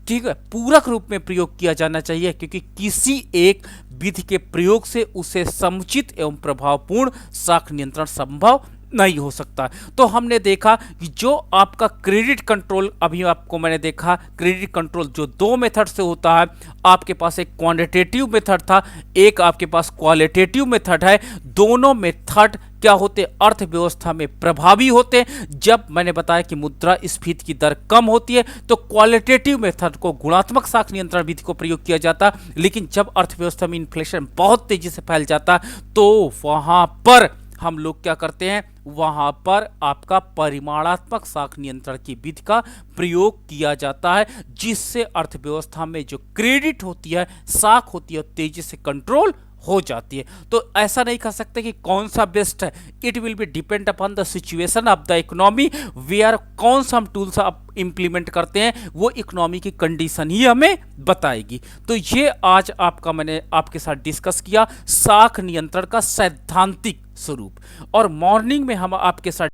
ठीक है, पूरक रूप में प्रयोग किया जाना चाहिए, क्योंकि किसी एक विधि के प्रयोग से उसे समुचित एवं प्रभावपूर्ण साख नियंत्रण संभव नहीं हो सकता। तो हमने देखा कि जो आपका क्रेडिट कंट्रोल, अभी आपको मैंने देखा क्रेडिट कंट्रोल जो दो मेथड से होता है, आपके पास एक क्वांटिटेटिव मेथड था, एक आपके पास क्वालिटेटिव मेथड है। दोनों मेथड क्या होते, अर्थव्यवस्था में प्रभावी होते। जब मैंने बताया कि मुद्रास्फीति की दर कम होती है तो क्वालिटेटिव मेथड को, गुणात्मक साख नियंत्रण विधि को प्रयोग किया जाता, लेकिन जब अर्थव्यवस्था में इन्फ्लेशन बहुत तेजी से फैल जाता तो वहां पर हम लोग क्या करते हैं, वहां पर आपका परिमाणात्मक साख नियंत्रण की विधि का प्रयोग किया जाता है, जिससे अर्थव्यवस्था में जो क्रेडिट होती है, साख होती है, तेजी से कंट्रोल हो जाती है। तो ऐसा नहीं कह सकते कि कौन सा बेस्ट है, it will be depend upon the situation of the economy where, कौन सा हम टूल्स आप इंप्लीमेंट करते हैं वो इकोनॉमी की कंडीशन ही हमें बताएगी। तो ये आज आपका मैंने आपके साथ डिस्कस किया साख नियंत्रण का सैद्धांतिक स्वरूप, और मॉर्निंग में हम आपके साथ